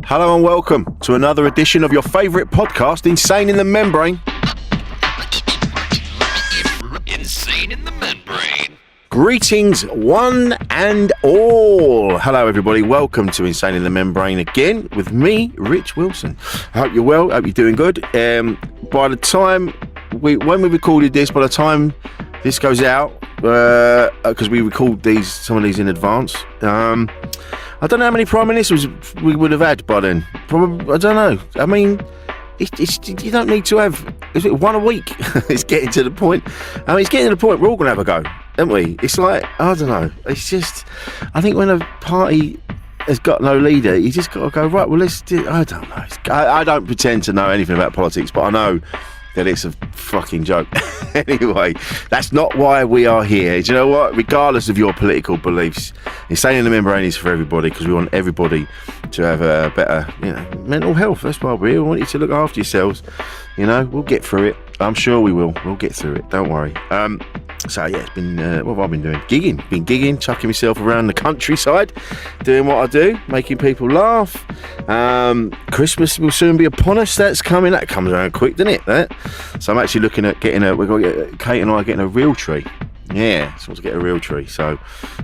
Hello and welcome to another edition of your favourite podcast, Insane in the Membrane. Insane in the Membrane. Greetings, one and all. Hello, everybody. Welcome to Insane in the Membrane again with me, Rich Wilson. I hope you're well. I hope you're doing good. By the time when we recorded this, by the time this goes out, because we record some of these in advance. I don't know how many prime ministers we would have had by then. Probably, I don't know. I mean, you don't need to have one a week. It's getting to the point. I mean, it's getting to the point we're all going to have a go, aren't we? It's like, I don't know. It's just, I think when a party has got no leader, you just got to go, right, well, let's do, I don't know. I don't pretend to know anything about politics, but I know that it's a fucking joke. Anyway, that's not why we are here. Do you know what? Regardless of your political beliefs, Insane in the Membrane is for everybody, because we want everybody to have a better, mental health. That's why we're here. We want you to look after yourselves. We'll get through it. I'm sure we will. We'll get through it. Don't worry. So yeah, it's been, what have I been doing? Gigging, chucking myself around the countryside, doing what I do, making people laugh. Christmas will soon be upon us. That's coming. That comes around quick, doesn't it? That. So I'm actually looking at Kate and I are getting a real tree. Yeah, so I want to get a real tree, so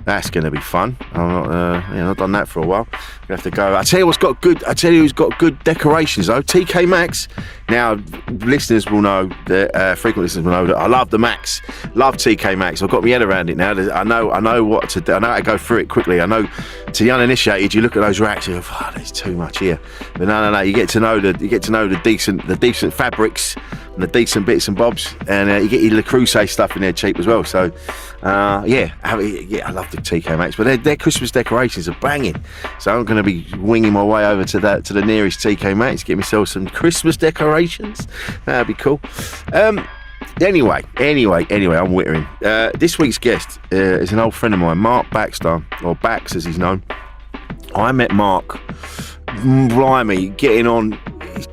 that's going to be fun. I'm not done that for a while. We have to go. I tell you who's got good decorations though. TK Maxx. Now, listeners will know that frequent listeners will know that I love the Maxx. Love TK Maxx. I've got my head around it now. I know what to do. I know how to go through it quickly. I know, to the uninitiated, you look at those racks, you go, oh, there's too much here. But no. You get to know the decent fabrics and the decent bits and bobs, and you get your Le Creuset stuff in there cheap as well. So, I love the TK Maxx, but their Christmas decorations are banging. So I'm going to be winging my way over to the nearest TK Maxx, get myself some Christmas decorations. That'd be cool. Anyway, I'm wittering. This week's guest is an old friend of mine, Mark Baxter, or Bax as he's known. I met Mark, blimey, getting on,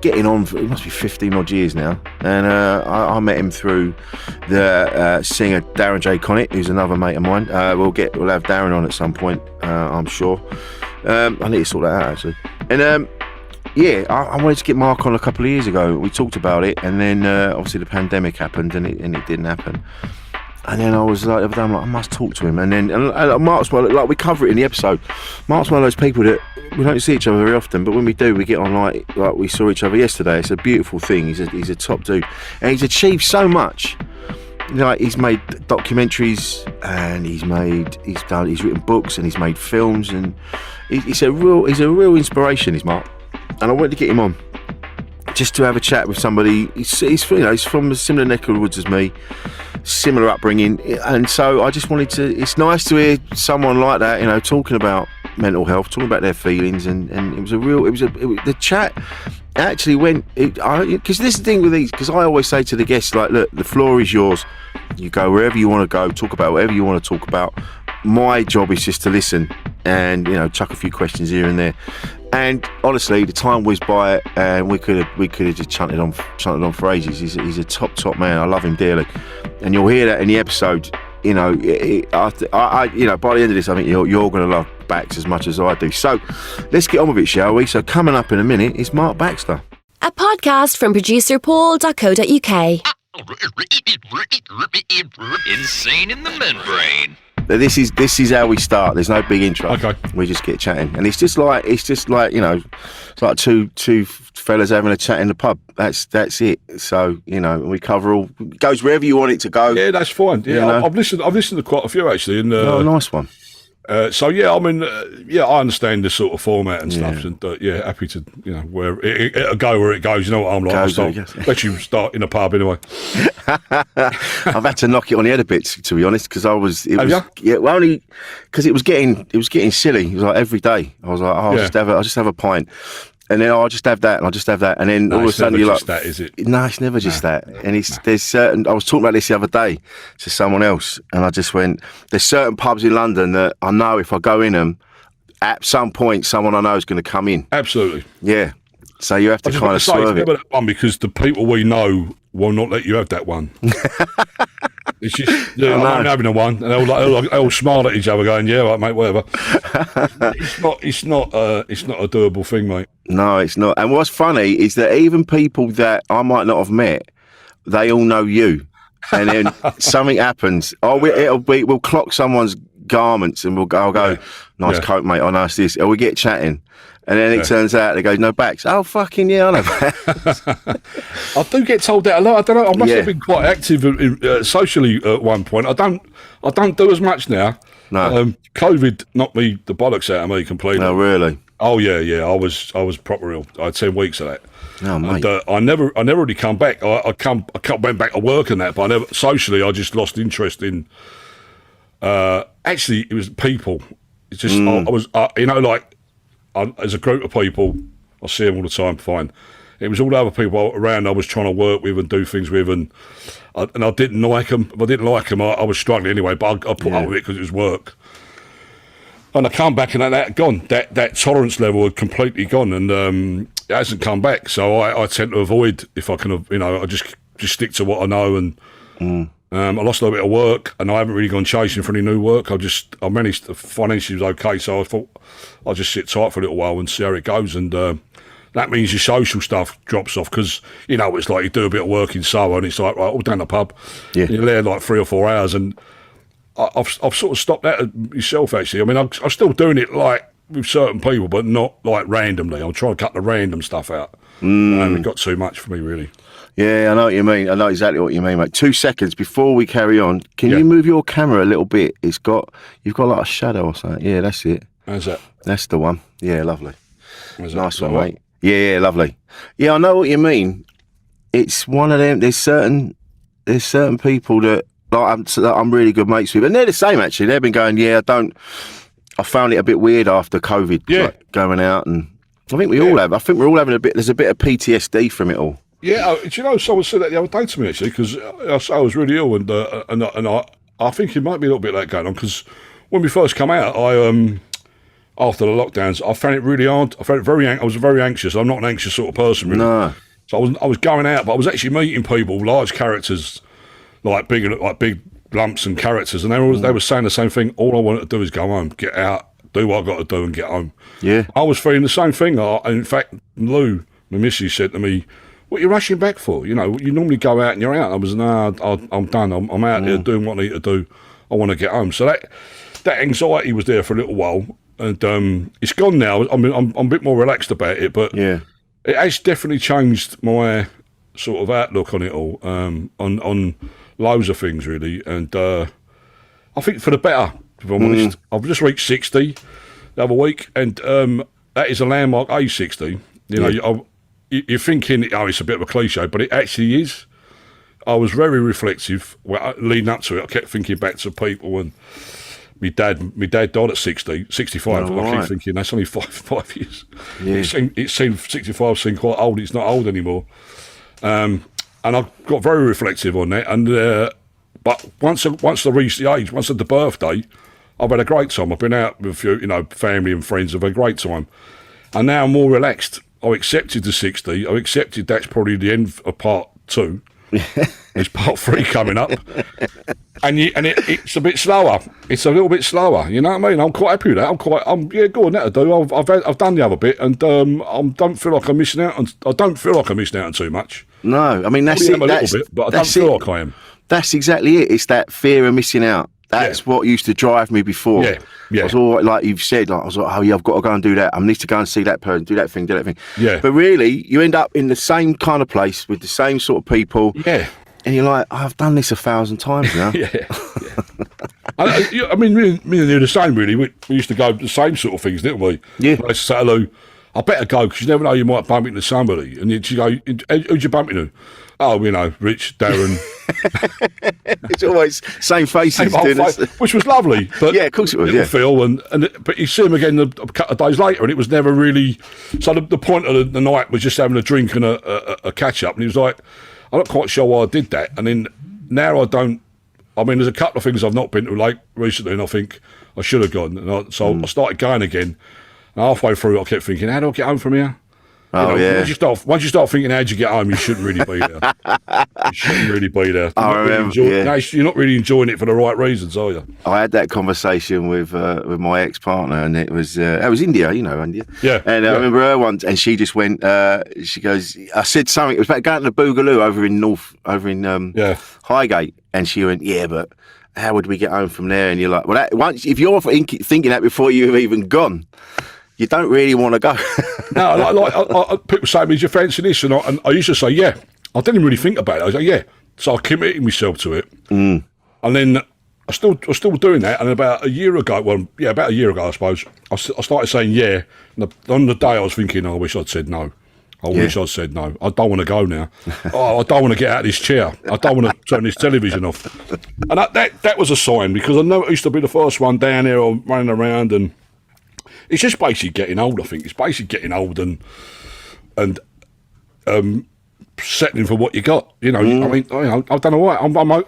it must be 15 odd years now, and I met him through the singer Darren J. Connett, who's another mate of mine. We'll have Darren on at some point, I'm sure. I need to sort that out actually. And I wanted to get Mark on a couple of years ago. We talked about it, and then obviously the pandemic happened, and it didn't happen. And then I was like, I'm like, I must talk to him. And then Mark's one, like we cover it in the episode. Mark's one of those people that we don't see each other very often, but when we do, we get on like we saw each other yesterday. It's a beautiful thing. He's a top dude, and he's achieved so much. He's made documentaries, and he's written books, and he's made films, and he's a real inspiration. He's Mark, and I wanted to get him on just to have a chat with somebody. He's from a similar neck of the woods as me, similar upbringing, and so I just wanted to. It's nice to hear someone like that, talking about mental health, talking about their feelings, and the chat actually went, because this is the thing with these, because I always say to the guests, like, look, the floor is yours, you go wherever you want to go, talk about whatever you want to talk about. My job is just to listen and chuck a few questions here and there. And honestly, the time whizzed by, and we could have just chanted on for ages. He's a top man. I love him dearly, and you'll hear that in the episode. By the end of this, I think you're going to love Bax as much as I do. So let's get on with it, shall we? So coming up in a minute is Mark Baxter. A podcast from producer Paul.co.uk. Insane in the Membrane. This is how we start. There's no big intro. Okay. We just get chatting, and it's just like it's like two fellas having a chat in the pub. That's it. So we cover all. It goes wherever you want it to go. Yeah, that's fine. Yeah, I've listened to quite a few actually. And nice one. So yeah, I mean, I understand the sort of format and stuff, and happy to where it'll go where it goes. You know what I'm like. Let you start in a pub anyway. I've had to knock it on the head a bit, to be honest, because only because it was getting silly. It was like every day. I was like, I'll just have a pint. And then I'll just have that, and I'll just have that, and then all of a sudden you're like, that, is it? No, it's never just that. And there's certain. I was talking about this the other day to someone else, and I just went, there's certain pubs in London that I know if I go in them, at some point someone I know is going to come in. Absolutely. Yeah. So you have to kind of swerve it. Remember that one, because the people we know will not let you have that one. It's just, yeah, I'm having a one, and they'll smile at each other, going, "Yeah, right, mate, whatever." It's not a doable thing, mate. No, it's not. And what's funny is that even people that I might not have met, they all know you, and then something happens. We'll clock someone's garments, and I'll go, nice coat, mate. I know it's this. Or we get chatting. And then it turns out they go, no backs. Oh, fucking yeah, I know backs. I do get told that a lot. I don't know. I must have been quite active socially at one point. I don't do as much now. No. COVID knocked the bollocks out of me completely. No, really? Oh yeah. I was proper ill. I had 10 weeks of that. Oh, mate. And, I never really come back. I went back to work and that, but socially I just lost interest in. Actually, it was people. It's just I was as a group of people, I see them all the time, fine. It was all the other people around I was trying to work with and do things with, and I didn't like them. If I didn't like them, I was struggling anyway, but I put up with it because it was work. And I come back and that gone. That tolerance level had completely gone, and it hasn't come back. So I tend to avoid, if I can, I just stick to what I know, and I lost a little bit of work, and I haven't really gone chasing for any new work. I managed, financially was okay, so I thought I'll just sit tight for a little while and see how it goes, and that means your social stuff drops off, because it's like you do a bit of work in Soho and it's like, right, all down the pub, you're there like 3 or 4 hours, and I've sort of stopped that myself, actually. I mean, I'm still doing it like with certain people, but not like randomly. I'm trying to cut the random stuff out. It got too much for me, really. Yeah, I know what you mean. I know exactly what you mean, mate. 2 seconds before we carry on, can you move your camera a little bit? You've got like a shadow or something. Yeah, that's it. How's that? That's the one. Yeah, lovely. Nice one, right? mate. Yeah, lovely. Yeah, I know what you mean. It's one of them. There's certain people that I'm really good mates with, and they're the same actually. They've been going, I found it a bit weird after COVID, like, going out, and I think we all have. I think we're all having there's a bit of PTSD from it all. Yeah, do you know, someone said that the other day to me, actually, because I was really ill, and I think it might be a little bit like that going on, because when we first come out, after the lockdowns, I found it really hard. I was very anxious. I'm not an anxious sort of person, really. No. So I was going out, but I was actually meeting people, large characters, like big lumps and characters, and they were saying the same thing. All I wanted to do is go home, get out, do what I got to do, and get home. Yeah. I was feeling the same thing. In fact, Lou, my missus, said to me, "What are you rushing back for? You normally go out and you're out." I was, I'm done. I'm out here doing what I need to do. I want to get home. So that anxiety was there for a little while, and it's gone now. I'm a bit more relaxed about it, but it has definitely changed my sort of outlook on it all, on loads of things, really. And I think for the better, if I'm honest. I've just reached 60 the other week, and that is a landmark age 60. You're thinking, it's a bit of a cliche, but it actually is. I was very reflective leading up to it. I kept thinking back to people, and my dad died at 65. Oh, I keep thinking, that's only 5 years. Yeah. It seemed 65 seemed quite old. It's not old anymore. And I got very reflective on that. And but once I reached the age, once at the birthday, I've had a great time. I've been out with a few, family and friends. I've had a great time. And now I'm more relaxed. I accepted the 60. I accepted that's probably the end of part 2. There's part 3 coming up, and it's a bit slower. It's a little bit slower. You know what I mean? I'm quite happy with that. I'm go on, that'll do. I've done the other bit, and I don't feel like I'm missing out. I don't feel like I'm missing out on too much. No, I mean that's it. A little bit, but I don't feel like I am. That's exactly it. It's that fear of missing out. That's what used to drive me before. Yeah. I was all like you've said, I was like, oh yeah, I've got to go and do that. I need to go and see that person, do that thing. Yeah. But really, you end up in the same kind of place with the same sort of people. Yeah. And you're like, I've done this 1,000 times now. I mean, me and you are the same, really. We used to go to the same sort of things, didn't we? Yeah. I used to say, hello, I better go, because you never know, you might bump into somebody. And you go, who'd you bump into? Oh, Rich, Darren. It's always same faces, which was lovely. But yeah, of course it was. Yeah, Phil, but you see him again a couple of days later, and it was never really. So the point of the night was just having a drink and a catch up, and he was like, "I'm not quite sure why I did that." And then now I don't. I mean, there's a couple of things I've not been to late recently, and I think I should have gone. And I started going again. And halfway through, I kept thinking, "How do I get home from here?" Oh, yeah. Once you start thinking how'd you get home, you shouldn't really be there. You shouldn't really be there. You're not really enjoying it for the right reasons, are you? I had that conversation with my ex-partner, and it was India, India. Yeah. And I remember her once, and she just went. She goes, I said something. It was about going to the Boogaloo over in Highgate, and she went, yeah, but how would we get home from there? And you're like, well, if you're thinking that before you've even gone, you don't really want to go. No, like people say, "Did you fancy this?" And I used to say, "Yeah." I didn't really think about it. I was like, "Yeah." So I committed myself to it, and then I was still doing that. And about a year ago, I suppose, I started saying yeah. And on the day, I was thinking, I wish I'd said no. I wish I'd said no. I don't want to go now. I don't want to get out of this chair. I don't want to turn this television off. And that was a sign, because I know it used to be the first one down there or running around, and it's just basically getting old. I think it's basically getting old and settling for what you got. I mean, I've done all right.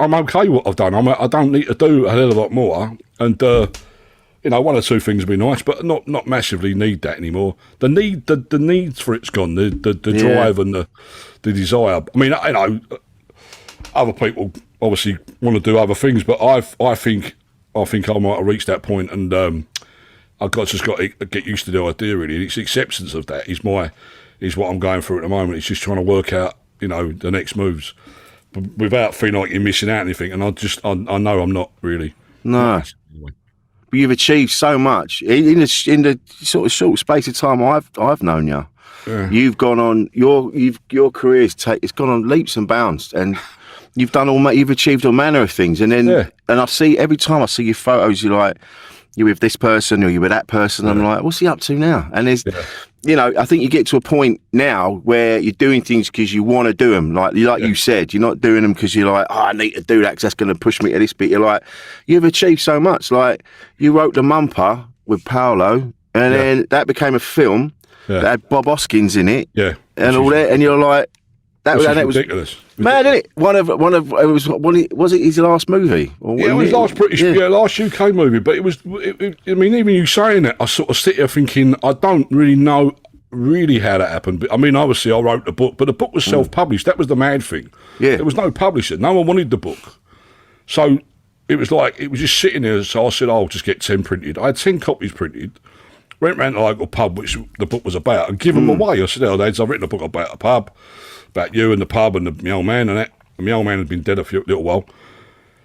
I'm okay with what I've done. I don't need to do a hell of a lot more. And one or two things would be nice, but not massively need that anymore. The need for it's gone. The drive and the desire. I mean, other people obviously want to do other things, but I think I might have reached that point, and I've just got to get used to the idea, really. It's the acceptance of that is what I'm going through at the moment. It's just trying to work out, the next moves without feeling like you're missing out anything. And I know I'm not really. No. But you've achieved so much in the sort of short space of time I've known you. Yeah. You've gone on your career's it's gone on leaps and bounds, and you've achieved all manner of things. And then and every time I see your photos, you're like, you're with this person or you're with that person. I'm like, what's he up to now? And there's, I think you get to a point now where you're doing things because you want to do them. Like you said, you're not doing them because you're like, I need to do that because that's going to push me to this bit. You're like, you've achieved so much. Like, you wrote The Mumper with Paolo, and then that became a film that had Bob Hoskins in it, and all that. And you're like, that was ridiculous. Mad, isn't it? Was it his last movie? It was last UK movie. But it was. I mean, even you saying that, I sort of sit here thinking, I don't really know how that happened. But, I mean, obviously, I wrote the book, but the book was self-published. That was the mad thing. Yeah, there was no publisher. No one wanted the book, so it was just sitting there. So I said, I'll just get 10 printed. I had 10 copies printed. Went round to the local pub, which the book was about, and give them away. I said, I've written a book about a pub, about you and the pub and my old man and that. And my old man had been dead a little while.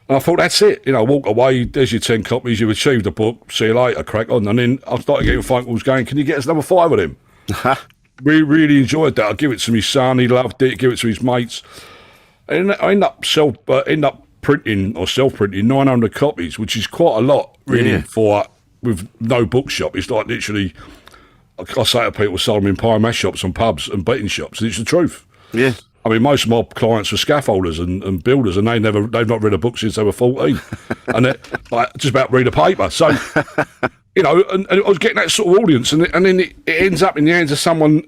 And I thought, that's it. Walk away, there's your 10 copies, you've achieved the book, see you later, crack on. And then I started getting phone calls going, can you get us another 5 of them? We really enjoyed that. I give it to my son, he loved it, give it to his mates. And I end up self-printing 900 copies, which is quite a lot, really, with no bookshop. It's like literally, I say to people, sold them in pie and mash shops and pubs and betting shops, and it's the truth. Yeah. I mean, most of my clients were scaffolders and builders, and they've not read a book since they were 14, and they just about read a paper. So, and I was getting that sort of audience, and then it ends up in the hands of someone,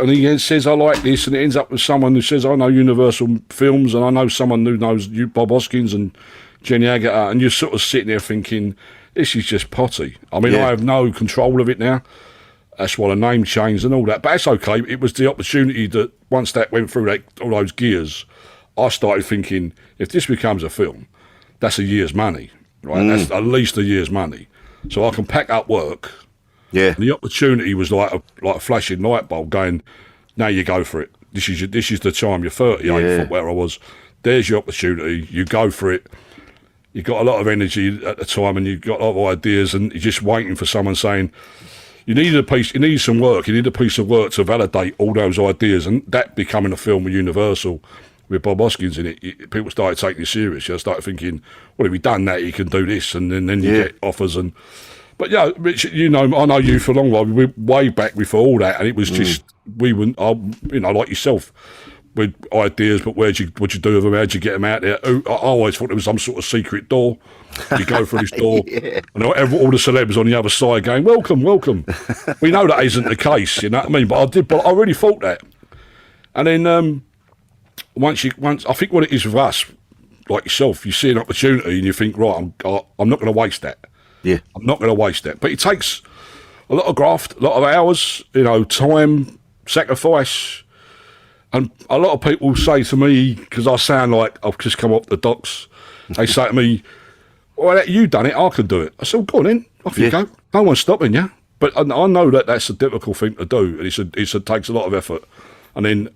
and he says, I like this, and it ends up with someone who says, I know Universal Films, and I know someone who knows Bob Hoskins and Jenny Agutter, and you're sort of sitting there thinking, this is just potty. I mean, I have no control of it now. That's why the name changed and all that. But that's okay. It was the opportunity that once that went through all those gears, I started thinking, if this becomes a film, that's a year's money, right? That's at least a year's money. So I can pack up work. Yeah. And the opportunity was like a flashing light bulb going, now you go for it. This is the time. You're 38 from where I was. There's your opportunity. You go for it. You've got a lot of energy at the time, and you've got a lot of ideas, and you're just waiting for someone saying, you need some work. You need a piece of work to validate all those ideas, and that becoming a film with Universal with Bob Hoskins in it, people started taking it serious. I started thinking, well, if we've done that, you can do this, and then you get offers. But yeah, Rich, I know you for a long while. We were way back before all that, and it was just we wouldn't, like yourself, with ideas. But what'd you do with them? How'd you get them out there? I always thought there was some sort of secret door. You go through this door, and all the celebs on the other side going, welcome, welcome. We know that isn't the case, you know what I mean? But I really thought that. And then once I think what it is with us, like yourself, you see an opportunity and you think, right, I'm not going to waste that. Yeah, I'm not going to waste that. But it takes a lot of graft, a lot of hours, time, sacrifice. And a lot of people say to me, because I sound like I've just come off the docks, they say to me, well, you done it, I can do it. I said, well, go on then, off you go. No one's stopping you. But I know that that's a difficult thing to do, and it takes a lot of effort. And then,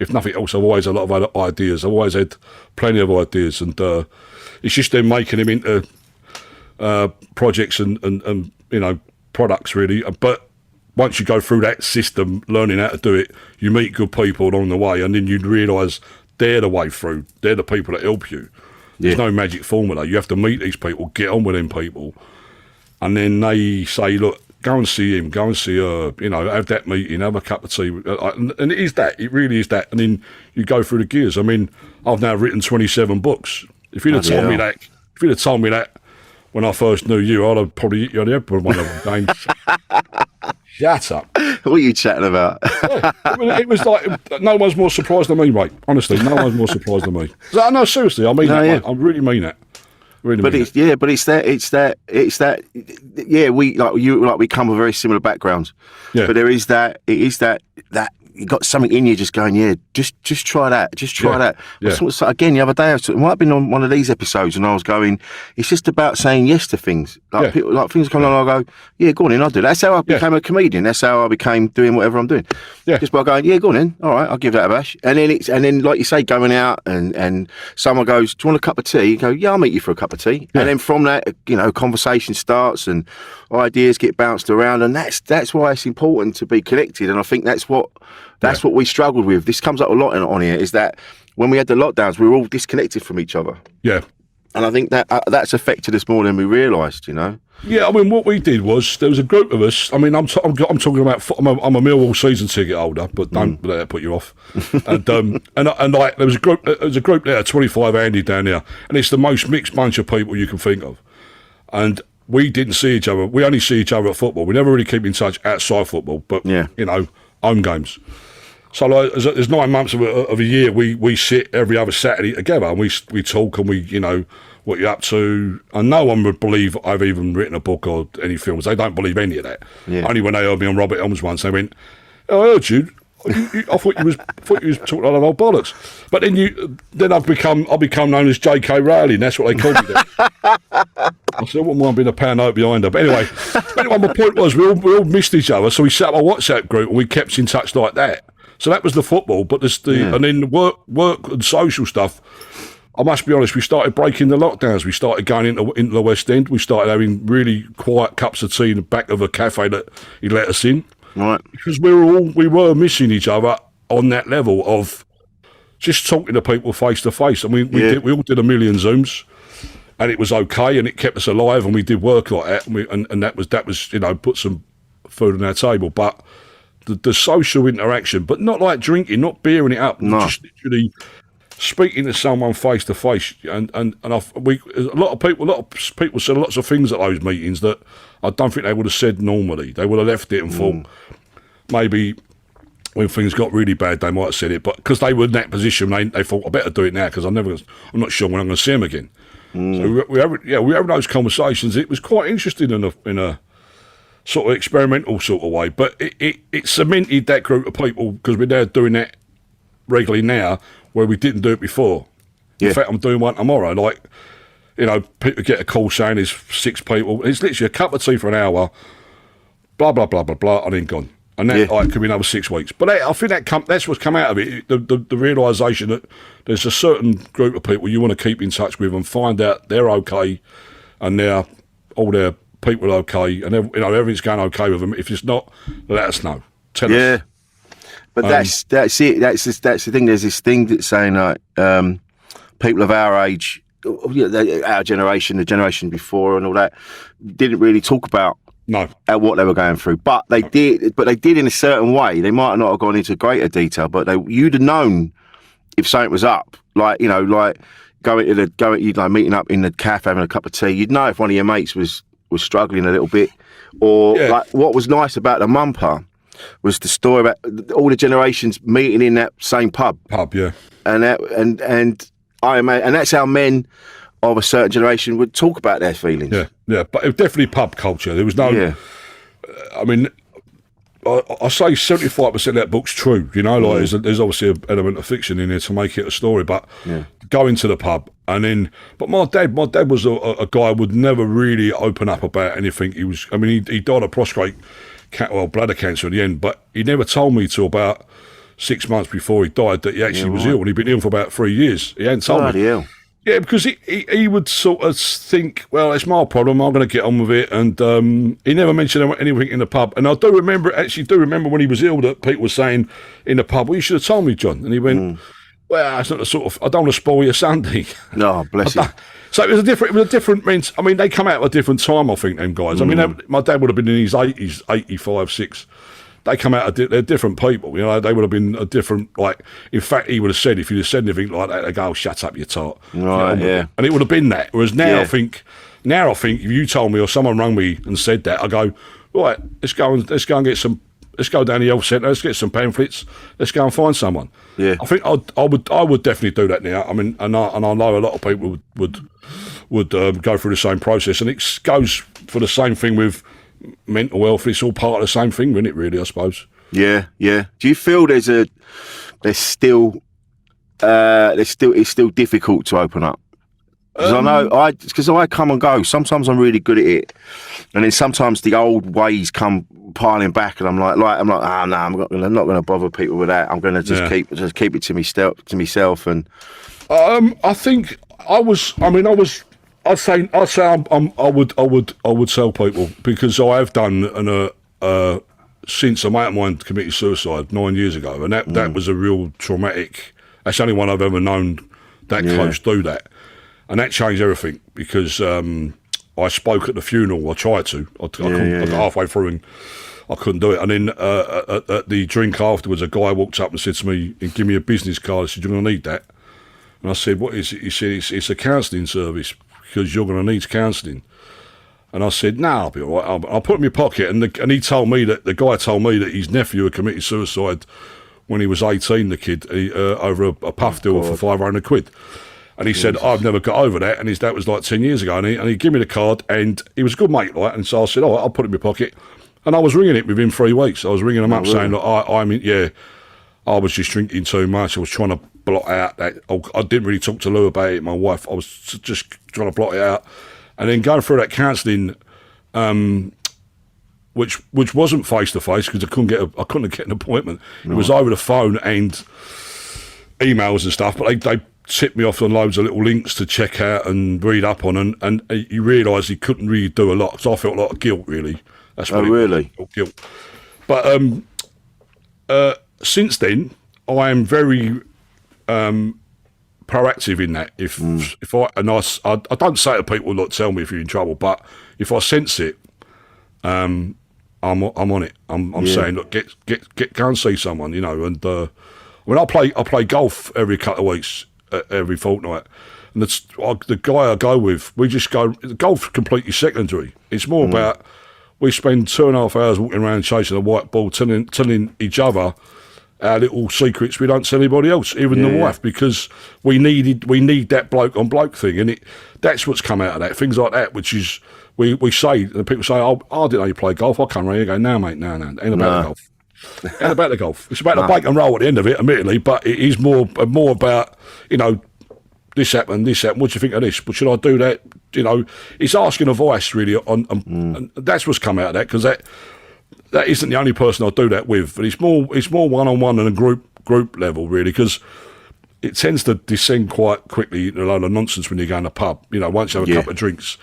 if nothing else, I've always had a lot of other ideas. I've always had plenty of ideas, and it's just then making them into projects and products, really. But once you go through that system, learning how to do it, you meet good people along the way, and then you realise they're the way through. They're the people that help you. There's no magic formula. You have to meet these people, get on with them people, and then they say, look, go and see him, go and see her, have that meeting, have a cup of tea. And it is that. It really is that. And then you go through the gears. I mean, I've now written 27 books. If you'd have told me that when I first knew you, I'd have probably hit you on the head with one of them games. Shut up. What are you chatting about? It was like, no one's more surprised than me, mate. Honestly, no one's more surprised than me. No, seriously, I mean that, mate. I really mean that. It's that. Yeah, we come with very similar backgrounds. Yeah. But it is that you got something in you just going, just try that, that. Yeah. So again, the other day, it might have been on one of these episodes, and I was going, it's just about saying yes to things. People, things come along, I go, yeah, go on in, I'll do that. That's how I became a comedian. That's how I became doing whatever I'm doing. Yeah. Just by going, yeah, go on in. All right, I'll give that a bash. And then like you say, going out and someone goes, do you want a cup of tea? You go, yeah, I'll meet you for a cup of tea. Yeah. And then from that, conversation starts and ideas get bounced around, and that's why it's important to be connected. And I think that's what we struggled with. This comes up a lot on here, is that when we had the lockdowns, we were all disconnected from each other. Yeah. And I think that's affected us more than we realised, Yeah, I mean, what we did was, there was a group of us. I mean, I'm talking about, I'm a Millwall season ticket holder, but don't let that put you off. And there was a group there, 25 Andy down there, and it's the most mixed bunch of people you can think of. And we didn't see each other. We only see each other at football. We never really keep in touch outside football, but, home games. So there's 9 months of a year, we sit every other Saturday together, and we talk, and we, what you're up to. And no one would believe I've even written a book or any films. They don't believe any of that. Yeah. Only when they heard me on Robert Elms once, they went, oh, I heard you. I thought you was talking a lot of old bollocks. But then I've become known as J.K. Rowling. That's what they called me then. I said, I wouldn't mind being a pound note behind her. But anyway, my point was, we all missed each other, so we set up a WhatsApp group and we kept in touch like that. So that was the football, but and then the work and social stuff. I must be honest, we started breaking the lockdowns. We started going into the West End. We started having really quiet cups of tea in the back of a cafe that he let us in. Right. Because we were missing each other on that level of just talking to people face to face. I mean, we all did a million Zooms, and it was okay, and it kept us alive, and we did work like that, and that was put some food on our table. But the social interaction, but not like drinking, not beering it up, just literally speaking to someone face to face, and a lot of people said lots of things at those meetings that I don't think they would have said normally. They would have left it and thought maybe when things got really bad they might have said it, but because they were in that position, they thought I better do it now because I'm not sure when I'm going to see them again. So we were having those conversations. It was quite interesting in a sort of experimental sort of way, but it cemented that group of people because we're now doing that regularly now, where we didn't do it before. In fact, I'm doing one tomorrow. Like, people get a call saying there's 6 people. It's literally a cup of tea for an hour, blah, blah, blah, blah, blah, and then gone. And that could be another 6 weeks. But I think that's what's come out of it, the realisation that there's a certain group of people you want to keep in touch with and find out they're okay and all their people are okay and everything's going okay with them. If it's not, let us know. Tell us. But that's it. That's the thing. There's this thing that's saying like people of our age, our generation, the generation before, and all that, didn't really talk about what they were going through. But they did. But they did in a certain way. They might not have gone into greater detail, but you'd have known if something was up. Like meeting up in the cafe, having a cup of tea. You'd know if one of your mates was struggling a little bit, or like what was nice about the Mumper was the story about all the generations meeting in that same pub. And I imagine, and that's how men of a certain generation would talk about their feelings. But it was definitely pub culture. There was no. I mean, I say 75% of that book's true. You know, like there's obviously an element of fiction in there to make it a story. But going to the pub and then, but my dad was a guy who would never really open up about anything. He died of bladder cancer in the end, but he never told me till about 6 months before he died that he actually was ill, and he'd been ill for about 3 years. He hadn't told me. Hell. Yeah, because he would sort of think, well, it's my problem, I'm going to get on with it, and he never mentioned anything in the pub. And I do remember when he was ill that people were saying in the pub, well, you should have told me, John. And he went, well, it's not the sort of, I don't want to spoil your Sunday. No, bless you. So it was a different, I mean, they come out at a different time, I think, them guys. I mean, my dad would have been in his 80s, 85, 6. They come out, they're different people, you know, they would have been a different, like, in fact, he would have said, if you'd have said anything like that, they'd go, oh, shut up, you tart. Right, yeah. And it would have been that. Whereas now I think if you told me or someone rung me and said that, I go, right, let's go down to the health centre, let's get some pamphlets, let's go and find someone. Yeah. I think I would definitely do that now. I mean, and I know a lot of people would go through the same process, and it goes for the same thing with mental health. It's all part of the same thing, isn't it, really, I suppose? Yeah. Do you feel it's still difficult to open up? Because I come and go. Sometimes I'm really good at it, and then sometimes the old ways come piling back, and I'm like, I'm not going to bother people with that. I'm going to just keep it to myself. And I think I would tell people, because I have done since a mate of mine committed suicide 9 years ago, and that was a real traumatic. That's the only one I've ever known that close do that. And that changed everything, because I spoke at the funeral. I tried to. I got halfway through and I couldn't do it. And then at the drink afterwards, a guy walked up and said to me, give me a business card. I said, you're going to need that. And I said, what is it? He said, it's a counselling service, because you're going to need counselling. And I said, no, I'll be all right. I'll put it in my pocket. And he told me the guy told me that his nephew had committed suicide when he was 18, the kid, over a puff deal for 500 quid. And he said, I've never got over that. And that was like 10 years ago. And he gave me the card, and he was a good mate, right? And so I said, all right, I'll put it in my pocket. And I was ringing it within 3 weeks. I was ringing them up saying, look, I was just drinking too much. I was trying to blot out that. I didn't really talk to Lou about it, my wife. I was just trying to blot it out. And then going through that counselling, which wasn't face-to-face, because I couldn't get an appointment. It was over the phone and emails and stuff, but they tipped me off on loads of little links to check out and read up on, and you realise he couldn't really do a lot, so I felt a lot of guilt, really. That's what really? Guilt. But since then, I am very proactive in that. If I don't say to people, look, tell me if you're in trouble, but if I sense it, I'm on it. I'm saying, look, get go and see someone, you know. And when I play golf every couple of weeks, every fortnight, and the guy I go with, we just go. Golf's completely secondary. It's more about, we spend 2.5 hours walking around chasing a white ball, telling each other our little secrets we don't tell anybody else, even the wife, because we need that bloke on bloke thing, and that's what's come out of that. Things like that, which is we say, and people say, oh, I didn't know you play golf. I come around here and go, no, mate, no, ain't about the golf. Ain't about the golf. It's about the bake and roll at the end of it, admittedly, but it is more about, you know, this happened, what do you think of this? But should I do that? You know, it's asking advice, really, and that's what's come out of that, because that isn't the only person I do that with, but it's more one-on-one and a group level, really, because it tends to descend quite quickly into a load of nonsense when you go in a pub. You know, once you have a couple of drinks,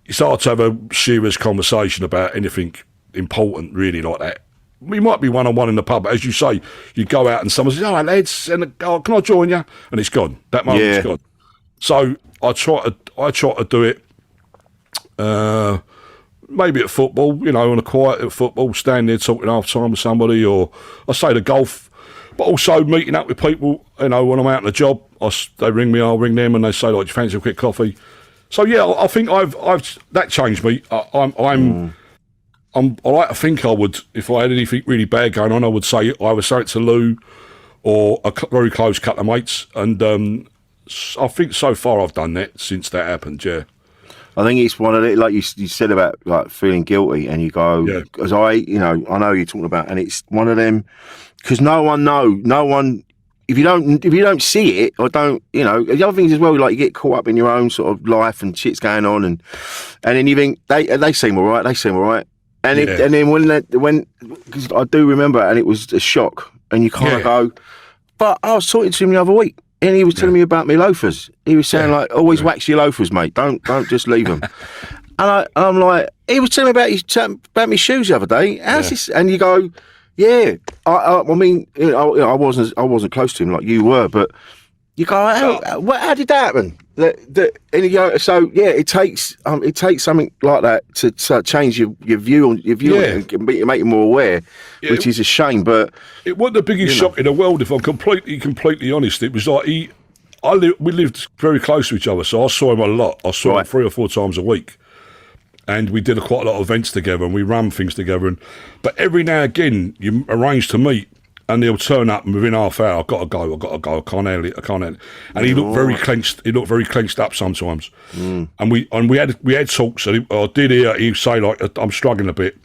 you start to have a serious conversation about anything important, really, like that. We might be one-on-one in the pub, but as you say, you go out and someone says, all right, lads, and can I join you? And it's gone. That moment's gone. So I try to do it, maybe at football, you know, on a quiet at football, stand there talking half time with somebody, or I say to golf, but also meeting up with people, you know, when I'm out on the job, they ring me, I'll ring them, and they say, like, do you fancy a quick coffee? So yeah, I think I've that changed me. I like to think I would, if I had anything really bad going on, I would say I would say it to Lou or a very close couple of mates, and I think so far I've done that since that happened. Yeah. I think it's one of the, like you said about like feeling guilty, and you go, as I know you're talking about, and it's one of them because no one. If you don't see it or don't, the other things as well, like you get caught up in your own sort of life and shit's going on, and then you think they seem all right, and and then when because I do remember, and it was a shock, and you kind of go, but I was talking to him the other week, and he was telling me about my loafers. He was saying like, always wax your loafers, mate. Don't just leave them. And I'm like, he was telling me about my shoes the other day. How's this? And you go. Yeah, I mean, I wasn't close to him like you were, but you go, how did that happen? And you go, so yeah, it takes something like that to change your view on it and make you more aware, which is a shame. But it wasn't the biggest shock in the world, if I'm completely honest. It was like we lived very close to each other, so I saw him a lot. I saw him 3 or 4 times a week. And we did quite a lot of events together, and we ran things together. But every now and again, you arrange to meet, and he'll turn up, and within half hour, I've got to go. I can't handle it. And he looked very clenched. He looked very clenched up sometimes. And we had talks. And I did hear he'd say like, "I'm struggling a bit."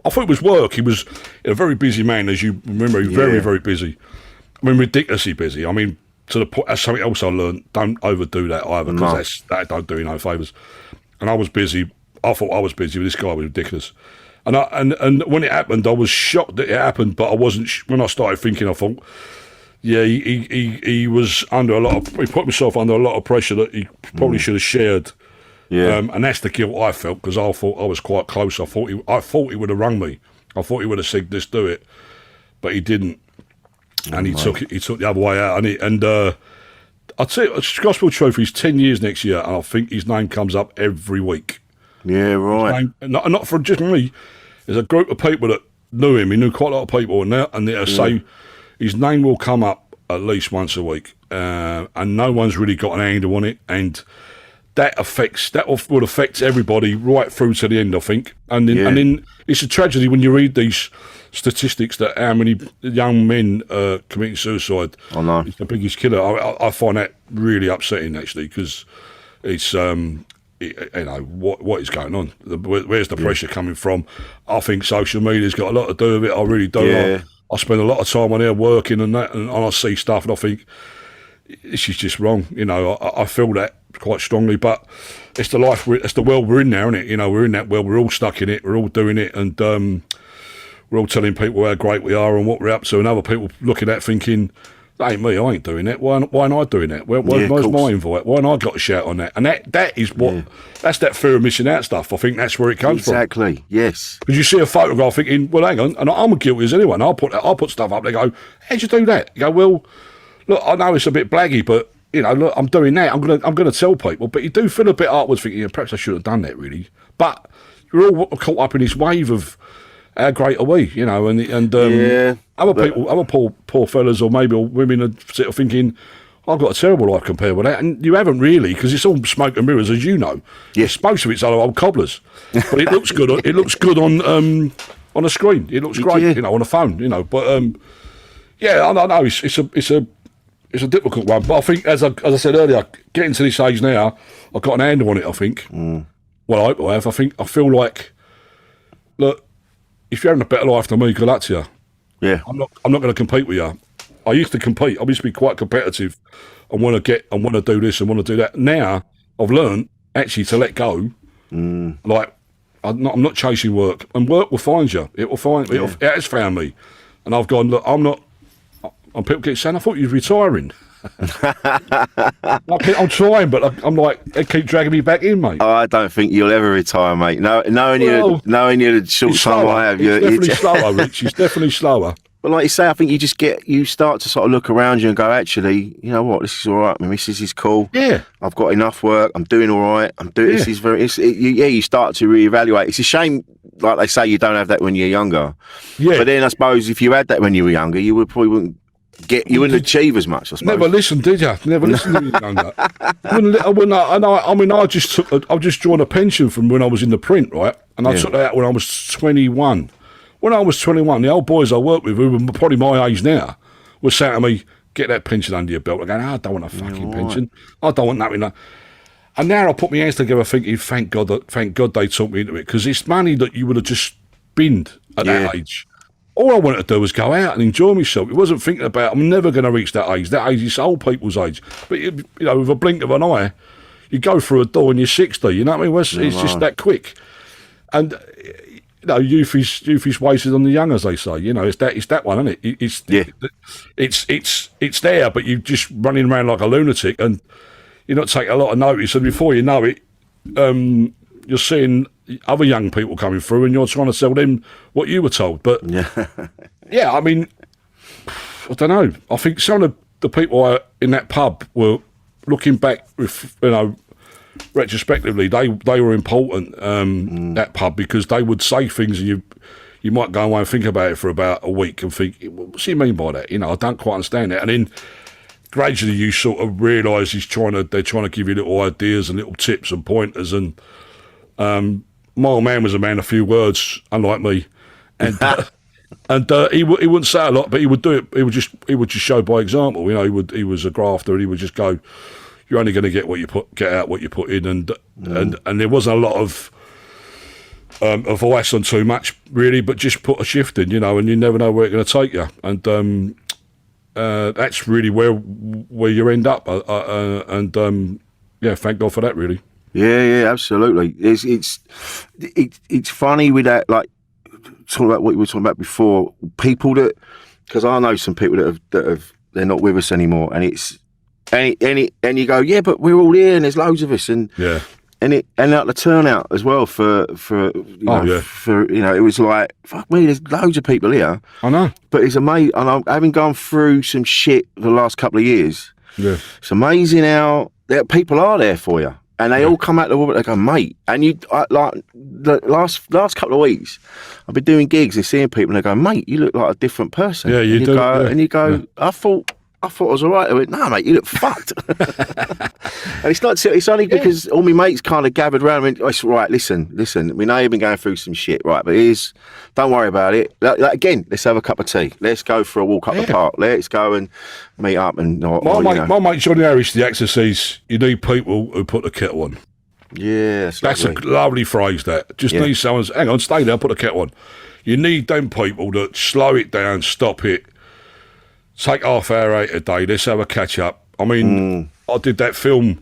I thought it was work. He was a very busy man, as you remember. He was very, very busy. I mean, ridiculously busy. I mean, to the point. That's something else I learned. Don't overdo that either, because that don't do you no favours. And I was busy. I thought I was busy, but this guy was ridiculous. And when it happened, I was shocked that it happened, but I wasn't. When I started thinking, I thought, he was under a lot of. He put himself under a lot of pressure that he probably should have shared. Yeah. And that's the guilt I felt, because I thought I was quite close. I thought he would have rung me. I thought he would have said, "Let's do it," but he didn't, and he took the other way out. And I'd say it's gospel truth. He's 10 years next year, and I think his name comes up every week. Yeah, right. Not for just me. There's a group of people that knew him. He knew quite a lot of people, and they'll say his name will come up at least once a week, and no one's really got an handle on it, and that will affect everybody right through to the end, I think. And then it's a tragedy when you read these statistics that how many young men committing suicide. I know. It's the biggest killer. I find that really upsetting, actually, because it's what is going on? Where's the pressure coming from? I think social media's got a lot to do with it. I really do. Yeah. I spend a lot of time on there working and that, and I see stuff and I think this is just wrong. I feel that quite strongly, but it's the life, it's the world we're in now, isn't it? We're in that world. We're all stuck in it. We're all doing it, and we're all telling people how great we are and what we're up to, and other people looking at thinking, that ain't me, I ain't doing that. Why am I doing that? Where's my invite? Why ain't I got a shout on that? And that is what, that's that fear of missing out stuff. I think that's where it comes from. Exactly, yes. Because you see a photograph thinking, well, hang on, and I'm guilty as anyone. I'll put stuff up, they go, how'd you do that? You go, well, look, I know it's a bit blaggy, but, look, I'm doing that. I'm gonna tell people. But you do feel a bit upwards thinking, perhaps I should have done that, really. But you're all caught up in this wave of how great are we, other poor fellas or maybe women are sort of thinking, I've got a terrible life compared with that, and you haven't really, because it's all smoke and mirrors, as you know. Yes, most of it's other old cobblers, but it looks good. It looks good on a screen. It looks great, on a phone, But I know it's a difficult one. But I think, as I said earlier, getting to this age now, I've got an handle on it. I think. Well, I hope I have. I feel like, look, if you're having a better life than me, good luck to you. Yeah. I'm not going to compete with you. I used to compete. I used to be quite competitive and want to do this and want to do that. Now I've learned actually to let go. Like I'm not chasing work, and work will find you. It will find. It has found me, and I've gone. Look, I'm not. And people keep saying, I thought you were retiring. I'm trying, but I'm like, they keep dragging me back in, mate. I don't think you'll ever retire, mate. Knowing you the short time I have, it's definitely slower, Rich. It's definitely slower. But like you say, I think you start to sort of look around you and go, actually, you know what, this is all right. My missus is cool. Yeah. I've got enough work. I'm doing all right. This is you start to reevaluate. It's a shame, like they say, you don't have that when you're younger. Yeah. But then I suppose if you had that when you were younger, you wouldn't achieve as much, I suppose. Never listened, did you? Never listened when you were younger. I just drawn a pension from when I was in the print, right? And I took that out when I was 21. When I was 21, the old boys I worked with, who were probably my age now, were saying to me, get that pension under your belt. I'm going, I don't want a fucking pension. I don't want nothing. And now I put my hands together thinking, thank God they took me into it, because it's money that you would have just binned at that age. All I wanted to do was go out and enjoy myself. It wasn't thinking about, I'm never going to reach that age. That age is old people's age. But, with a blink of an eye, you go through a door and you're 60, you know what I mean? It's just that quick. And, youth is wasted on the young, as they say. It's that one, isn't it? It's there, but you're just running around like a lunatic and you're not taking a lot of notice. And before you know it, you're seeing other young people coming through and you're trying to sell them what you were told. But, I mean, I don't know. I think some of the people in that pub were, looking back with, retrospectively, they were important, that pub, because they would say things and you might go away and think about it for about a week and think, what's he mean by that? I don't quite understand that. And then gradually you sort of realise they're trying to give you little ideas and little tips and pointers. And my old man was a man of few words, unlike me, and he wouldn't say a lot, but he would do it. He would just show by example. He was a grafter, and he would just go, "You're only going to get out what you put in," and there wasn't a lot of advice on too much really, but just put a shift in, and you never know where it's going to take you, and that's really where you end up, thank God for that, really. Yeah, absolutely. It's funny with that, like talking about what you were talking about before. People because I know some people that have they're not with us anymore, and and you go, yeah, but we're all here, and there's loads of us, and like the turnout as well for it was like, fuck me, there's loads of people here. I know, but it's amazing. And having gone through some shit for the last couple of years, it's amazing how people are there for you. And they all come out the woodwork, they go, mate. And like the last couple of weeks, I've been doing gigs and seeing people, and they go, mate, you look like a different person. Yeah, you do. And you go, I thought I was all right. I went, no, mate, you look fucked. And it's only because all my mates kind of gathered around and went, right, listen, we know you've been going through some shit, right, but don't worry about it. Like, again, let's have a cup of tea. Let's go for a walk up the park. Let's go and meet up. And my mate Johnny Harris, the actor, says you need people who put the kettle on. Yeah, that's a lovely phrase. That just need someone. Hang on, stay there. Put the kettle on. You need them people that slow it down, stop it, take half hour out a day. Let's have a catch up. I mean, I did that film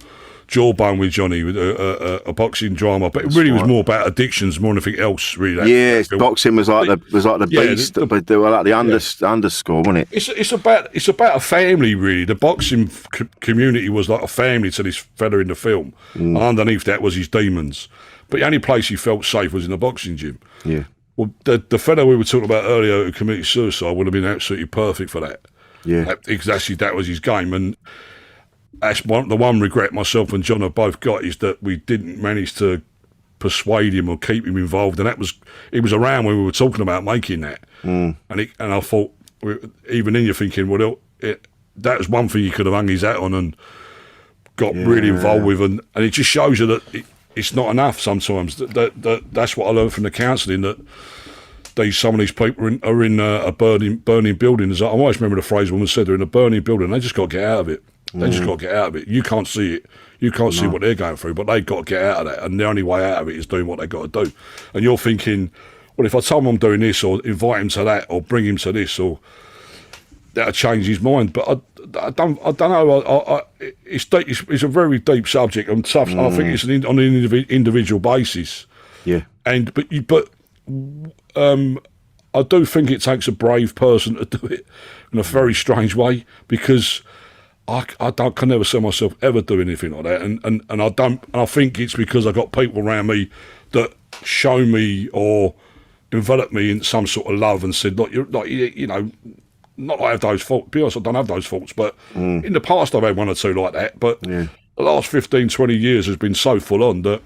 Jawbone with Johnny, with a boxing drama, but it really was more about addictions more than anything else. Really, boxing was like the beast, but they were like the underscore, wasn't it? It's about a family, really. The boxing community was like a family to this fella in the film, and underneath that was his demons. But the only place he felt safe was in the boxing gym. Yeah. Well, the fellow we were talking about earlier who committed suicide would have been absolutely perfect for that. Yeah. Exactly, that was his game, and that's the one regret myself and John have both got, is that we didn't manage to persuade him or keep him involved. And he was around when we were talking about making that. And I thought, even then you're thinking, well, that was one thing he could have hung his hat on and got really involved with. And it just shows you that it's not enough sometimes. That's what I learned from the counselling, that some of these people are in a burning building. I always remember the phrase woman said, they're in a burning building. They just got to get out of it. They just got to get out of it. You can't see it. You can't see what they're going through, but they've got to get out of that. And the only way out of it is doing what they've got to do. And you're thinking, well, if I tell him I'm doing this, or invite him to that, or bring him to this, or that'll change his mind. But I don't know. It's a very deep subject and tough. I think it's on an individual basis. Yeah. But I do think it takes a brave person to do it in a very strange way, because I can never see myself ever doing anything like that, and I don't. And I think it's because I got people around me that show me or develop me in some sort of love and said, look, you're like, not that I have those faults. To be honest, I don't have those faults, but in the past I've had one or two like that. But the last 15, 20 years has been so full on that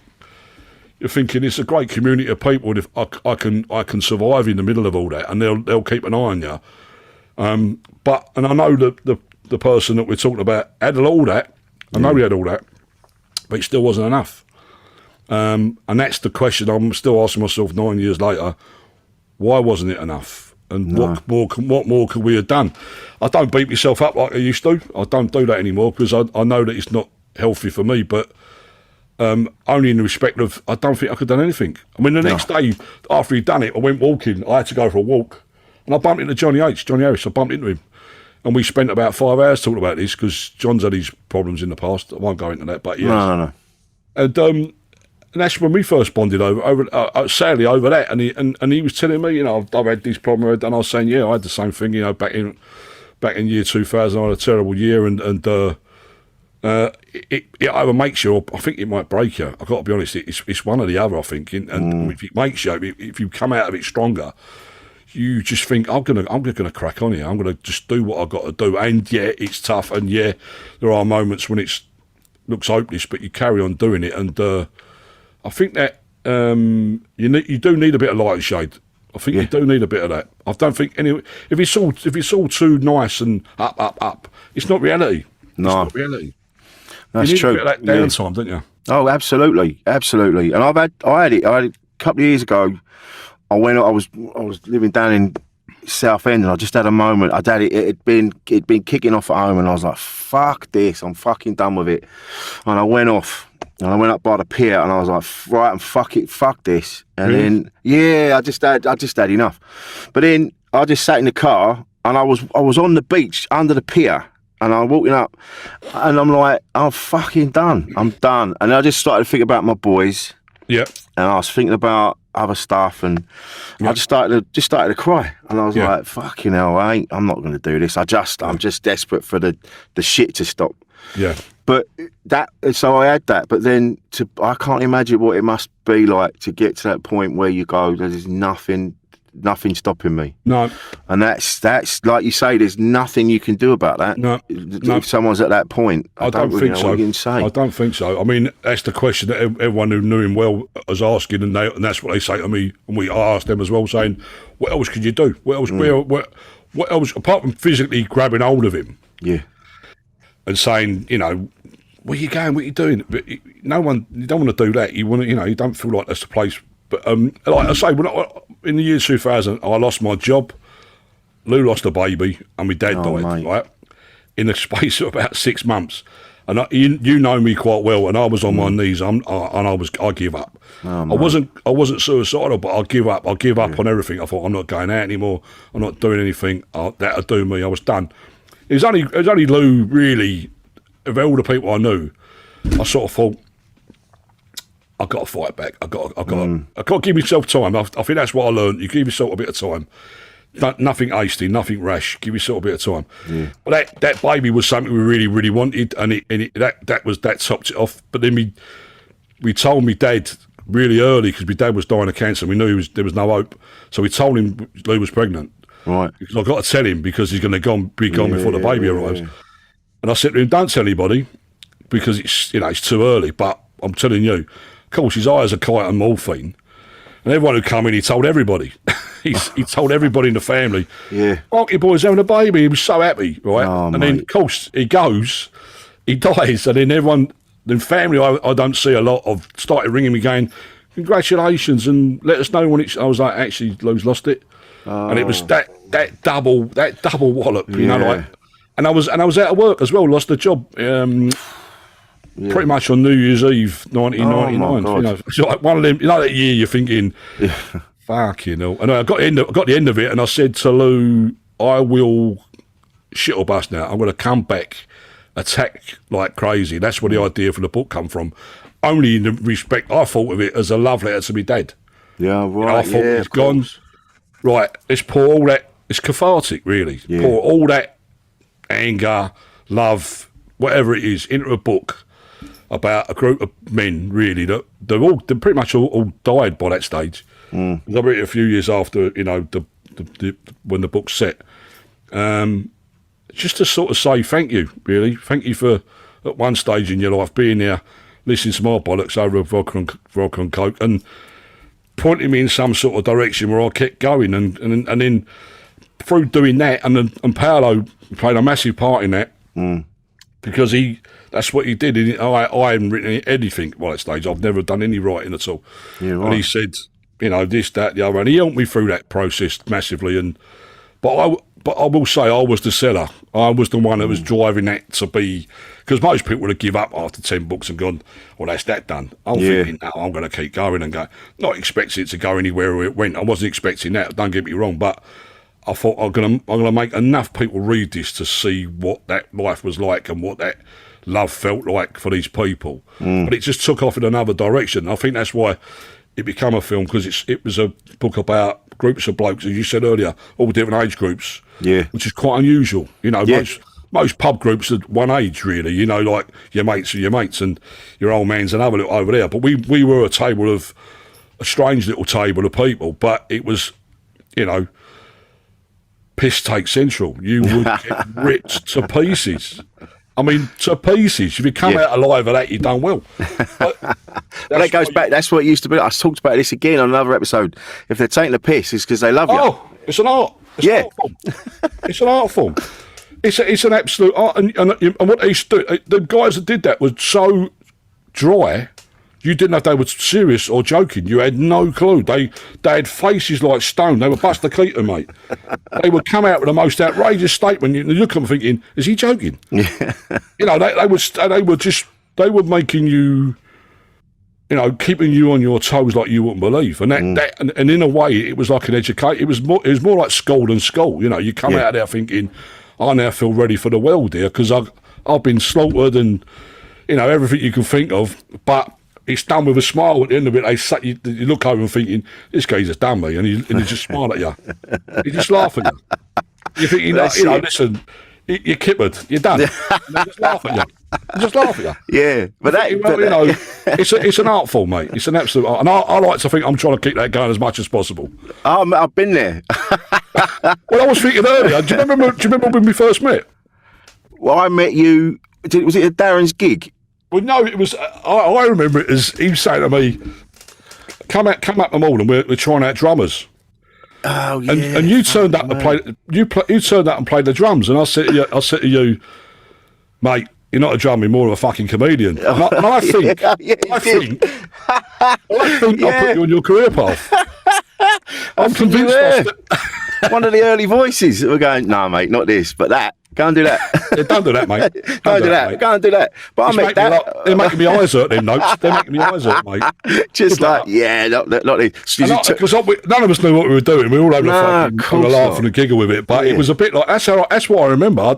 you're thinking it's a great community of people, and if I can survive in the middle of all that, and they'll keep an eye on you. And I know that the person that we're talking about had all that. I know he had all that, but it still wasn't enough. And that's the question I'm still asking myself 9 years later. Why wasn't it enough? And what more could we have done? I don't beat myself up like I used to. I don't do that anymore, because I know that it's not healthy for me. But Only in the respect of I don't think I could have done anything. I mean, the next day after he'd done it, I went walking. I had to go for a walk, and I bumped into Johnny Harris. I bumped into him, and we spent about 5 hours talking about this because John's had his problems in the past. I won't go into that, but yes. No. And that's when we first bonded sadly over that. And he was telling me, I've had this problem, and I was saying, I had the same thing, back in year 2000, I had a terrible year, and it either makes you, or I think it might break you. I've got to be honest, it's one or the other, I think. And if it makes you, if you come out of it stronger, you just think, I'm gonna crack on here. I'm gonna just do what I've got to do. And yeah, it's tough, and yeah, there are moments when it looks hopeless, but you carry on doing it. And I think that you do need a bit of light and shade. I think you do need a bit of that. I don't think if it's all too nice and up, it's not reality. No, it's not reality. That's you need true. a bit of that downtime, don't you? Oh, absolutely. And I had it a couple of years ago. I was living down in Southend, and I just had a moment. It'd been kicking off at home, and I was like, "Fuck this! I'm fucking done with it." And I went off, and I went up by the pier, and I was like, "Right, and fuck this." And then I just had enough. But then I just sat in the car, and I was on the beach under the pier, and I'm walking up, and I'm like, "I'm fucking done. I'm done." And I just started to think about my boys. Yeah. And I was thinking about other stuff, and I just started to cry, and I was like, "Fucking hell, I'm not going to do this. I'm just desperate for the shit to stop." Yeah. But so I had that, but then I can't imagine what it must be like to get to that point where you go, "There's nothing stopping me." No. And that's like you say, there's nothing you can do about that. No. If someone's at that point, I don't really know what you can say. I don't think so. I mean, that's the question that everyone who knew him well was asking, and that's what they say to me, and I asked them as well, saying, "What else could you do? What else? What else apart from physically grabbing hold of him?" Yeah. And saying, "Where you going? What are you doing?" But you don't want to do that. You want to, you don't feel like that's the place. But like I say, in the year 2000, I lost my job. Lou lost a baby, and my dad died. Mate. Right, in the space of about 6 months. And you know me quite well, and I was on my knees. I give up. I wasn't suicidal, but I give up. I give up on everything. I thought, I'm not going out anymore. I'm not doing anything. That'll do me. I was done. It was only Lou, really, of all the people I knew, I sort of thought, I've got to fight back. I've got to give myself time. I think that's what I learned. You give yourself a bit of time. Nothing hasty, nothing rash. Give yourself a bit of time. Yeah. But that baby was something we really, really wanted, and that topped it off. But then we told me dad really early, because my dad was dying of cancer. We knew there was no hope, so we told him Lou was pregnant. Right. Because I've got to tell him, because he's going to be gone before the baby arrives. Yeah. And I said to him, "Don't tell anybody, because it's too early." But I'm telling you, of course, his eyes are kite and morphine, and everyone who come in, he told everybody. He told everybody in the family. Yeah. Marky boy's having a baby. He was so happy, right? Oh, and then, of course, he dies, and then everyone, the family I don't see a lot of, started ringing me going, "Congratulations, and let us know when it's." I was like, "Actually, Lou's lost it." And it was that double wallop, like. And I was out of work as well. Lost the job. Pretty much on New Year's Eve, 1999. It's like one of them. That year you're thinking, "Fuck, And I got the end of it, and I said to Lou, "I will shit or bust now. I'm going to come back, attack like crazy." That's where the idea for the book come from. Only in the respect I thought of it as a love letter to me dad. Yeah, right. I thought it's gone. Right, let's pour all that. It's cathartic, really. Yeah. Pour all that anger, love, whatever it is, into a book about a group of men, really, that they're pretty much all died by that stage. I read it a few years after, when the book's set. Just to sort of say thank you, really. Thank you for, at one stage in your life, being there, listening to my bollocks over a vodka and coke, and pointing me in some sort of direction where I kept going. And then through doing that, and Paolo played a massive part in that, because that's what he did. I hadn't written anything by that stage. I've never done any writing at all. Yeah, right. And he said, this, that, the other, and he helped me through that process massively. But but I will say I was the seller. I was the one that was driving that to be, because most people would have give up after 10 books and gone, well, that's that done. I'm thinking, no, I'm going to keep going and go. Not expecting it to go anywhere where it went. I wasn't expecting that, don't get me wrong, but I thought I'm going to make enough people read this to see what that life was like and what that love felt like for these people. But it just took off in another direction. I think that's why it became a film, because it was a book about groups of blokes, as you said earlier, all different age groups, which is quite unusual. You know, most pub groups are one age, really. You know, like your mates are your mates and your old man's another little over there. But we were a strange little table of people, but it was, you know, piss take central. You would get ripped to pieces. I mean, to pieces. If you come out alive of that, you've done well. But that goes back. That's what it used to be. I talked about this again on another episode. If they're taking the piss, it's because they love you. Oh, it's an art. It's an art form. It's an art form. It's an absolute art. And what they used to do, the guys that did that were so dry, you didn't know if they were serious or joking. You had no clue. They had faces like stone. They were Buster Keaton, mate. They would come out with the most outrageous statement. You look at them thinking, is he joking? Yeah. You know, they were making you, you know, keeping you on your toes like you wouldn't believe. And and in a way, it was like an education. It was more like school than school. You know, you come out of there thinking, I now feel ready for the world here, because I've been slaughtered and, you know, everything you can think of, but it's done with a smile at the end of it. You look over and thinking, this guy's just done me, and he just smile at you. He just laugh at you. You think, you know, listen, you're kippered, you're done. And they just laugh at you. They just laugh at you. Yeah, but you know, it's an art form, mate. It's an absolute art, and I like to think I'm trying to keep that going as much as possible. I've been there. Well, I was thinking earlier. Do you remember when we first met? Well, I met you. Was it at Darren's gig? Well, no, it was. I remember it as he was saying to me, "Come up the morning. We're trying out drummers." Oh yeah. And you turned up and played. You turned up and played the drums, and I said to you, mate, you're not a drummer, you're more of a fucking comedian. And I think, I think I'll put you on your career path. I'm convinced. One of the early voices that were going, no, mate, not this, but that. Go and do that. Yeah, don't do that, mate. Don't do that. Mate. Go and do that. But I make that. They're making me eyes hurt, them notes. They're making me eyes hurt, mate. Just like, not this. Because none of us knew what we were doing. We were all over the fucking laugh and a giggle with it. But it was a bit like, that's what I remember.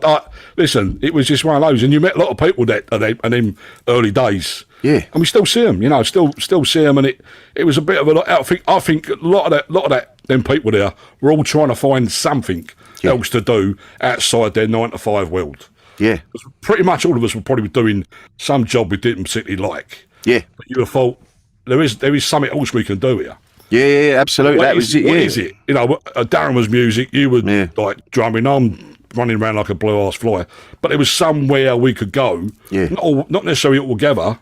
Listen, it was just one of those. And you met a lot of people in them early days. Yeah. And we still see them, you know, still see them. And it was a bit of I think a lot of that, them people there were all trying to find something else to do outside their 9-to-5 world. Yeah. Pretty much all of us were probably doing some job we didn't particularly like. Yeah. But you would have thought, there is something else we can do here. Yeah, absolutely. What is it? You know, Darren was music, you were like drumming, I'm running around like a blue-ass fly. But there was somewhere we could go. Yeah. Not necessarily all together.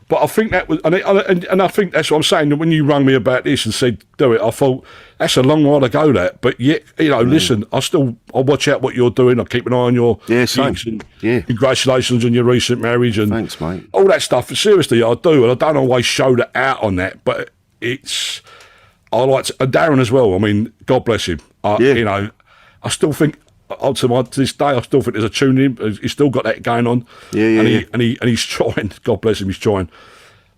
But I think that was, and I think that's what I'm saying. That when you rang me about this and said do it, I thought that's a long while to go. That, but yet, you know, listen, I'll watch out what you're doing. I'll keep an eye on your same. Congratulations on your recent marriage and thanks, mate. All that stuff. Seriously, I do, and I don't always show that out on that, but I like to, and Darren as well. I mean, God bless him. You know, I still think. To this day, I still think there's a tune in him. He's still got that going on. And he's trying. God bless him, he's trying.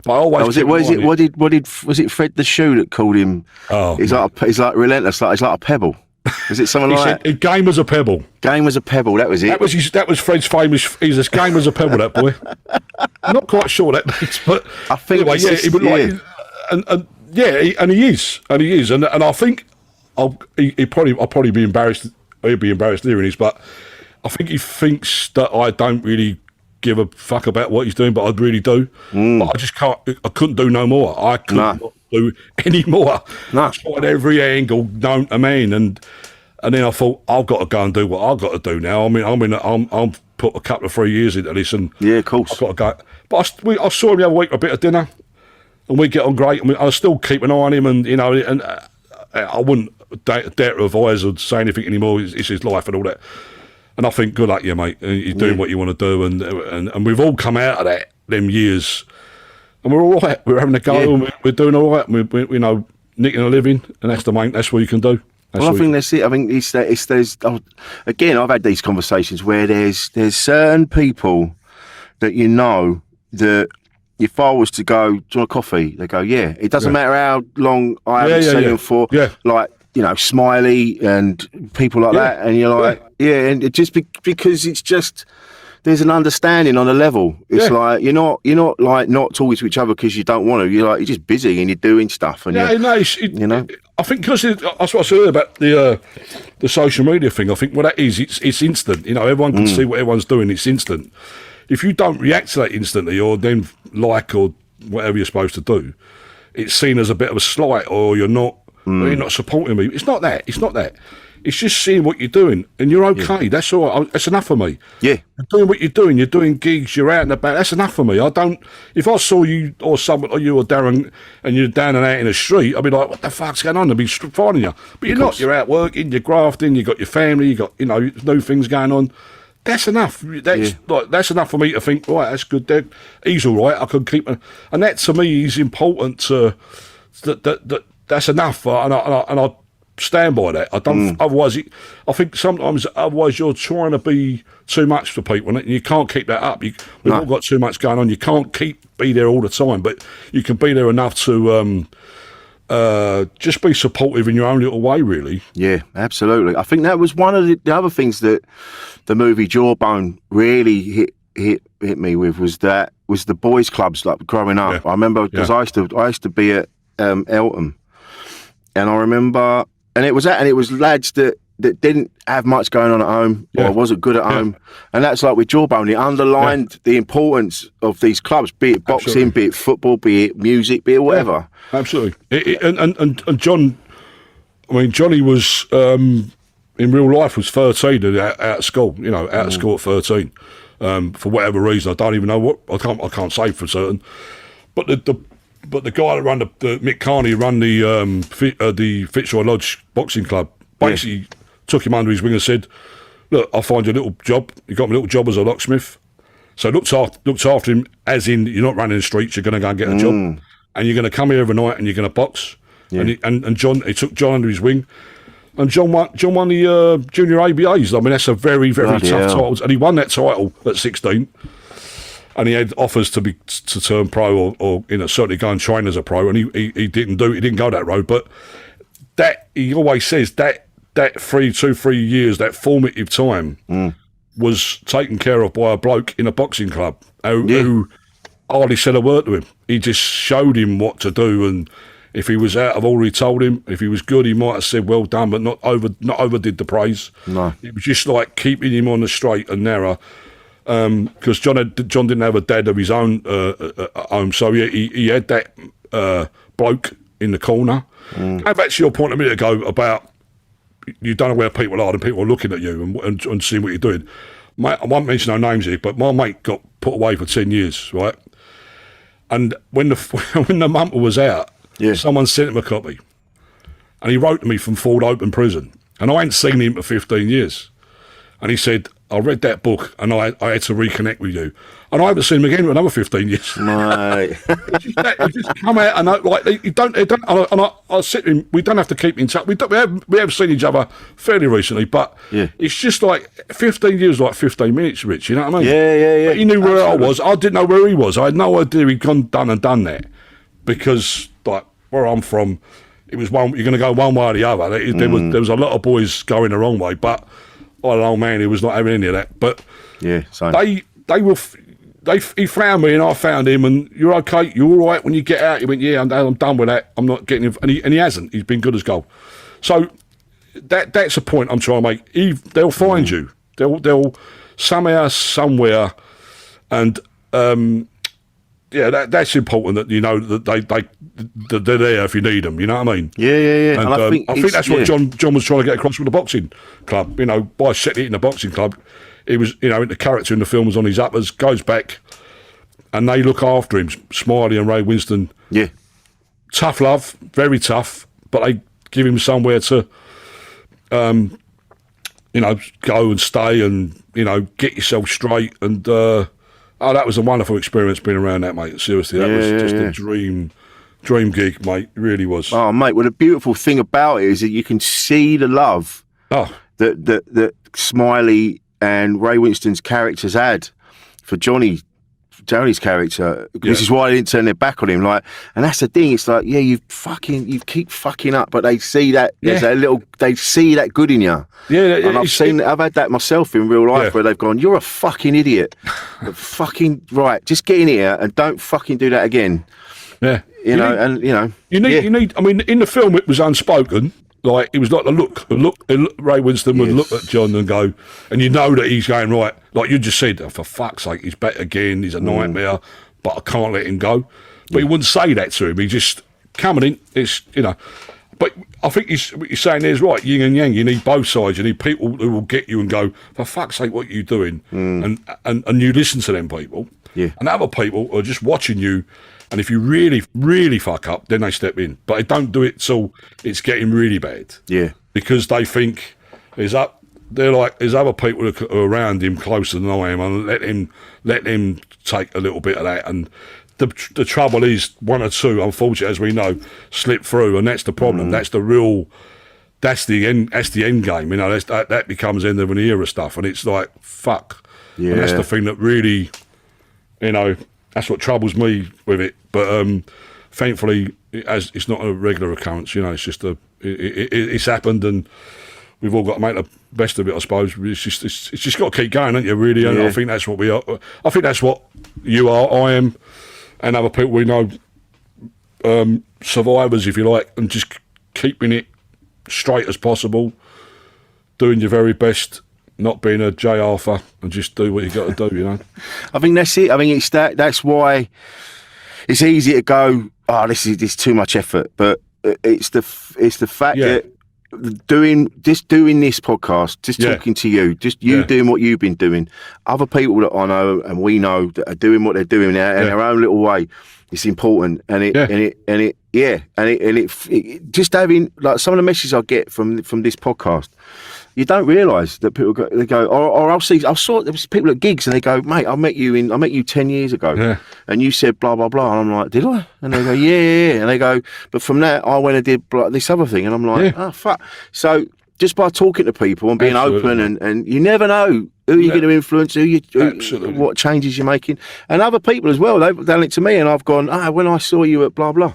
But I always. Was it Fred the Shoe that called him? Oh, he's like relentless. He's like a pebble. Was it something like that? Game as a pebble. Game as a pebble. That was it. That was Fred's famous. He's as game as a pebble. That boy. I'm not quite sure that means, but I think anyway, he would like, and he is, and I think I'll probably be embarrassed. He'd be embarrassed hearing this, but I think he thinks that I don't really give a fuck about what he's doing, but I really do. But I just can't. I couldn't do no more. I couldn't do any more. I tried every angle known to man, and then I thought I've got to go and do what I've got to do now. I mean, I'm put a couple of 3 years into this, and of course, I've got to go. But I saw him the other week a bit of dinner, and we get on great. I mean, I still keep an eye on him, and you know, and I wouldn't dare to advise or say anything anymore. It's his life and all that. And I think, good luck, you mate. You're doing what you want to do, and we've all come out of them years, and we're all right. We're having a go, and we're doing all right. We know, nicking a living, and that's the main. That's what you can do. Well, I think that's it. I think again, I've had these conversations where there's certain people that that if I was to go, do you want a coffee? They go, yeah. It doesn't matter how long I haven't seen them for. Yeah. Like, Smiley and people like that. And you're like, and it just because it's just, there's an understanding on a level. It's like you're not like not talking to each other because you don't want to. You're just busy and you're doing stuff. And I think because that's what I said earlier about the social media thing. I think what that is, it's instant. Everyone can see what everyone's doing. It's instant. If you don't react to that instantly, or then like or whatever you're supposed to do, it's seen as a bit of a slight, or you're not supporting me. It's not that. It's just seeing what you're doing, and you're okay. That's all right. That's enough for me. Yeah, you're doing what you're doing. You're doing gigs. You're out and about. That's enough for me. If I saw you or someone, or you or Darren, and you're down and out in the street, I'd be like, "What the fuck's going on?" I'd be finding you, but you're not. You're out working. You're grafting. You got your family. You got new things going on. That's enough. That's enough for me to think. Right, that's good. He's all right. I can keep, and that to me is important. That's enough, and I stand by that. I don't. Otherwise, I think sometimes you're trying to be too much for people, and you can't keep that up. We've all got too much going on. You can't be there all the time, but you can be there enough to just be supportive in your own little way, really. Yeah, absolutely. I think that was one of the other things that the movie Jawbone really hit me with was the boys' clubs, like growing up. I remember because I used to be at Eltham, and I remember, and it was lads that didn't have much going on at home or wasn't good at home, and that's like with Jawbone. It underlined the importance of these clubs, be it boxing, be it football, be it music, be it whatever. Absolutely. And John, Johnny was in real life was 13 out of school. Out of school at 13. For whatever reason, I don't even know what. I can't say for certain. But the guy that ran the Mick Carney ran the Fitzroy Lodge Boxing Club. Basically took him under his wing and said, "Look, I'll find you a little job. You got me a little job as a locksmith." So looked after him, as in you're not running the streets. You're going to go and get a job, and you're going to come here every night and you're going to box. Yeah. And he took John under his wing. And John won the junior ABAs. That's a very, very tough title. And he won that title at 16. And he had offers to turn pro or certainly go and train as a pro. And he didn't go that road. But that, he always says that 3 years, that formative time was taken care of by a bloke in a boxing club who hardly said a word to him. He just showed him what to do, and if he was out of order, he told him. If he was good, he might have said well done, but not overdid the praise. No, it was just like keeping him on the straight and narrow. Because John didn't have a dad of his own at home, so he had that bloke in the corner. Going back to your point a minute ago about you don't know where people are and people are looking at you and seeing what you're doing. Mate, I won't mention no names here, but my mate got put away for 10 years, right? And when the mumper was out, someone sent him a copy. And he wrote to me from Ford Open Prison. And I hadn't seen him for 15 years. And he said, I read that book and I had to reconnect with you. And I haven't seen him again for another 15 years. Right. It's just come out and I sit in, we don't have to keep in touch. We have seen each other fairly recently, but it's just like 15 years, like 15 minutes, Rich, you know what I mean? Yeah. But he knew where I was. I didn't know where he was. I had no idea he'd done that. Because, like, where I'm from, it was you're going to go one way or the other. There was a lot of boys going the wrong way, but an old man who was not having any of that. But he found me and I found him, and you're okay, you're all right when you get out. He went, yeah, I'm done with that. I'm not getting him. And he hasn't. He's been good as gold. So that's a point I'm trying to make. They'll find you. They'll somehow, somewhere, and that's important that that they're there if you need them. You know what I mean? Yeah. And I think that's what John was trying to get across with the boxing club. By setting it in the boxing club, he was the character in the film was on his uppers, goes back, and they look after him. Smiley and Ray Winston. Yeah. Tough love, very tough, but they give him somewhere to, go and stay and get yourself straight and. That was a wonderful experience being around that, mate. Seriously, that was just a dream dream gig, mate. It really was. Oh, mate, well, the beautiful thing about it is that you can see the love that Smiley and Ray Winston's characters had for Johnny's character. This is why they didn't turn their back on him. Like, and that's the thing. It's like, yeah, you keep fucking up, but they see that they see that good in you. Yeah, and I've had that myself in real life where they've gone, "You're a fucking idiot, but fucking right, just get in here and don't fucking do that again." Yeah, you need. I mean, in the film it was unspoken. Like, it was like the look. Ray Winston would look at John and go, and you know that he's going, right, like you just said, oh, for fuck's sake, he's back again, he's a nightmare, but I can't let him go. But he wouldn't say that to him. He just, coming in, it's, But I think what you're saying there is right, yin and yang. You need both sides. You need people who will get you and go, for fuck's sake, what are you doing? And you listen to them people. Yeah. And other people are just watching you. And if you really, really fuck up, then they step in. But they don't do it till it's getting really bad. Yeah. Because they think there's other people who are around him closer than I am, and let him take a little bit of that. And the trouble is, one or two, unfortunately, as we know, slip through, and that's the problem. That's the end game. That becomes end of an era stuff, and it's like, fuck. Yeah. And that's the thing that really, that's what troubles me with it. But thankfully, it's not a regular occurrence. It's just it's happened, and we've all got to make the best of it, I suppose. It's just got to keep going, haven't you? Really, and I think that's what we are. I think that's what you are. I am, and other people we know, survivors, if you like, and just keeping it straight as possible, doing your very best. Not being a J. Arthur, and just do what you got to do, I think that's it. I mean, it's that's why it's easy to go, oh, this is too much effort. But it's the fact that doing this podcast, just talking to you, just you doing what you've been doing, other people that I know and we know that are doing what they're doing in their own little way, it's important. And it just having, like, some of the messages I get from this podcast, you don't realise that people go, or I saw there was people at gigs and they go, mate, I met you 10 years ago, and you said blah blah blah, and I'm like, did I? And they go, yeah, and they go, but from that I went and did this other thing, and I'm like, oh fuck. So just by talking to people and being open, and you never know who you're going to influence, what changes you're making, and other people as well. They've done it to me, and I've gone, when I saw you at blah blah.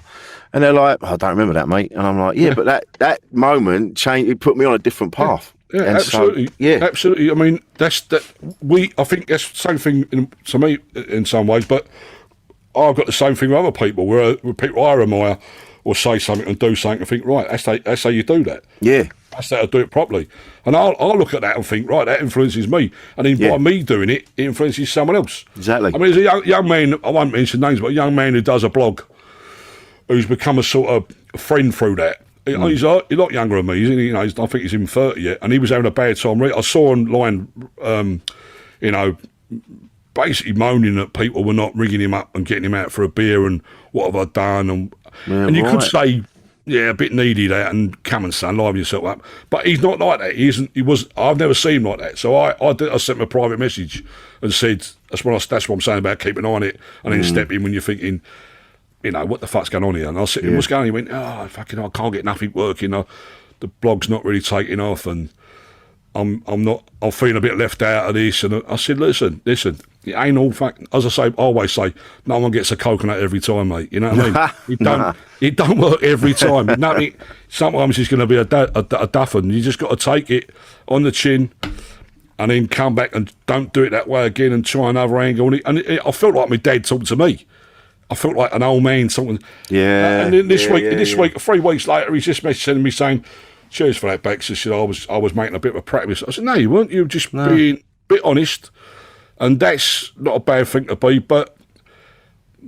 And they're like, I don't remember that, mate. And I'm like, but that moment changed. It put me on a different path. Yeah, and absolutely. Absolutely. I mean, I think that's the same thing to me in some ways, but I've got the same thing with other people, where people I admire or say something and do something and think, right, that's how you do that. Yeah. That's how to do it properly. And I'll look at that and think, right, that influences me. And then by me doing it, it influences someone else. Exactly. I mean, there's a young man, I won't mention names, but a young man who does a blog, who's become a sort of friend through that. He's a lot younger than me. I think he's in 30 yet, and he was having a bad time. I saw online, basically moaning that people were not ringing him up and getting him out for a beer and what have I done, and you could say, a bit needy that, and come on, son, liven yourself up. But he's not like that. He isn't. He was. I've never seen him like that. So I sent him a private message and said, that's what I'm saying about keeping an eye on it, and then step in when you're thinking, what the fuck's going on here? And I said, what's going on? He went, fucking, I can't get nothing working. The blog's not really taking off, and I'm feeling a bit left out of this. And I said, listen, it ain't all fucking, as I always say, no one gets a coconut every time, mate. You know what I mean? It don't work every time. Sometimes it's going to be a duffin. You just got to take it on the chin and then come back and don't do it that way again and try another angle. And I felt like my dad talked to me. I felt like an old man, something. Yeah. And then this week, 3 weeks later, he's just messaging me saying, cheers for that, Baxter. Said I was making a bit of a practice. I said, no, you weren't. You were just being a bit honest. And that's not a bad thing to be, but,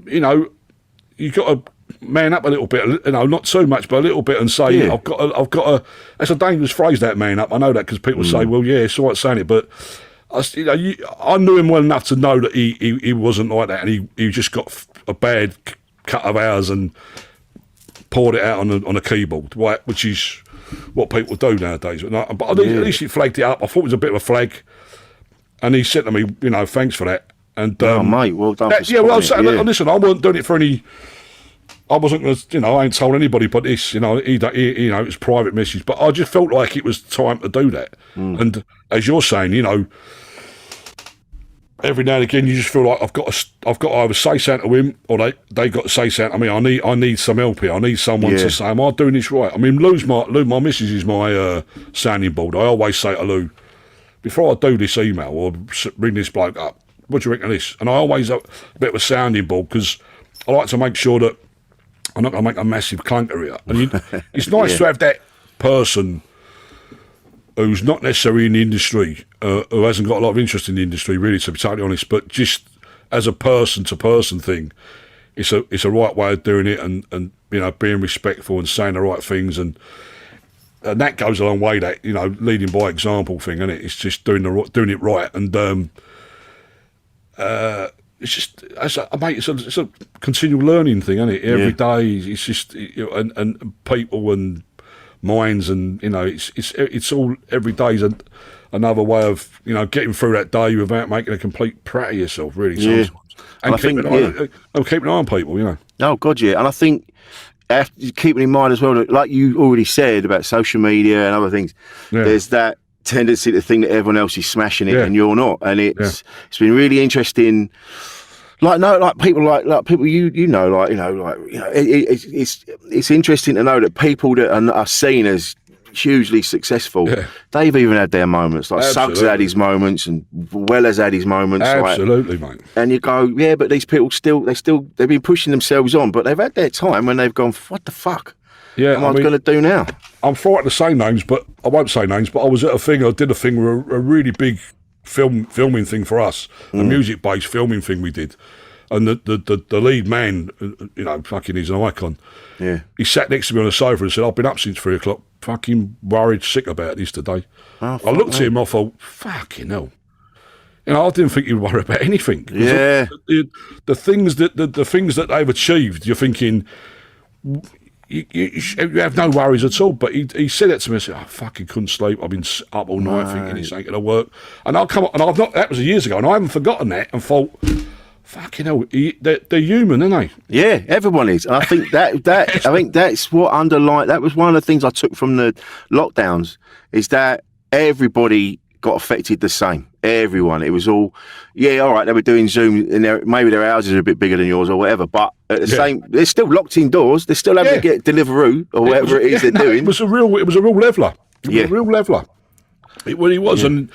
you got to man up a little bit, not too much, but a little bit, and say, I've got to, that's a dangerous phrase, that man up. I know that, because people say, well, it's all right saying it, but I knew him well enough to know that he wasn't like that, and he just got a bad cut of ours and poured it out on a keyboard, right, which is what people do nowadays. But at least he flagged it up. I thought it was a bit of a flag, and he said to me, thanks for that. And mate, well done. Listen, I weren't doing it for any I wasn't going to, I ain't told anybody but this, it's private message. But I just felt like it was time to do that. And as you're saying, every now and again you just feel like I've got to either say something to him or they got to say something to me. I need some help here. I need someone to say, am I doing this right? I mean, Lou, my missus is my sounding board. I always say to Lou, before I do this email or ring this bloke up, what do you reckon of this? And I always have a bit of a sounding board because I like to make sure that I'm not going to make a massive clunker here. And it's nice to have that person who's not necessarily in the industry, who hasn't got a lot of interest in the industry, really, to be totally honest, but just as a person-to-person thing, it's a right way of doing it and being respectful and saying the right things, and that goes a long way, that, leading by example thing, isn't it? It's just doing it right, and it's just, it's a continual learning thing, isn't it? Every day, it's just, and people and minds, and it's all, every day's another way of getting through that day without making a complete prat of yourself, really. Sometimes. And keeping an eye on people, Oh God, yeah. And I think keeping in mind as well, like you already said about social media and other things, there's that tendency to think that everyone else is smashing it and you're not, and it's been really interesting. It's interesting to know that people that are seen as hugely successful, they've even had their moments. Like Suggs had his moments, and Weller's had his moments. Absolutely, mate. And you go, yeah, but these people they've been pushing themselves on, but they've had their time when they've gone, what the fuck? Yeah, what am I going to do now? I'm frightened to say names, but I won't say names. But I was at I did a thing with a really big filming thing for us, a music-based filming thing we did. And the lead man, fucking he's an icon. Yeah. He sat next to me on the sofa and said, I've been up since 3 o'clock, fucking worried sick about this today. I looked at him, I thought, fucking hell. I didn't think he'd worry about anything. Yeah. The things that they've achieved, you're thinking, you have no worries at all. But he said that to me. I said, I fucking couldn't sleep. I've been up all night thinking this ain't going to work. And that was years ago, and I haven't forgotten that, and thought, fucking hell, they're human, aren't they? Yeah, everyone is. And I think I think that's what that was one of the things I took from the lockdowns, is that everybody got affected the same. Everyone. It was all, all right, they were doing Zoom, and maybe their houses are a bit bigger than yours or whatever, but at the same, they're still locked indoors, they're still having to get Deliveroo or whatever it is they're doing. It was a real leveller. It was a real leveller. It really was. And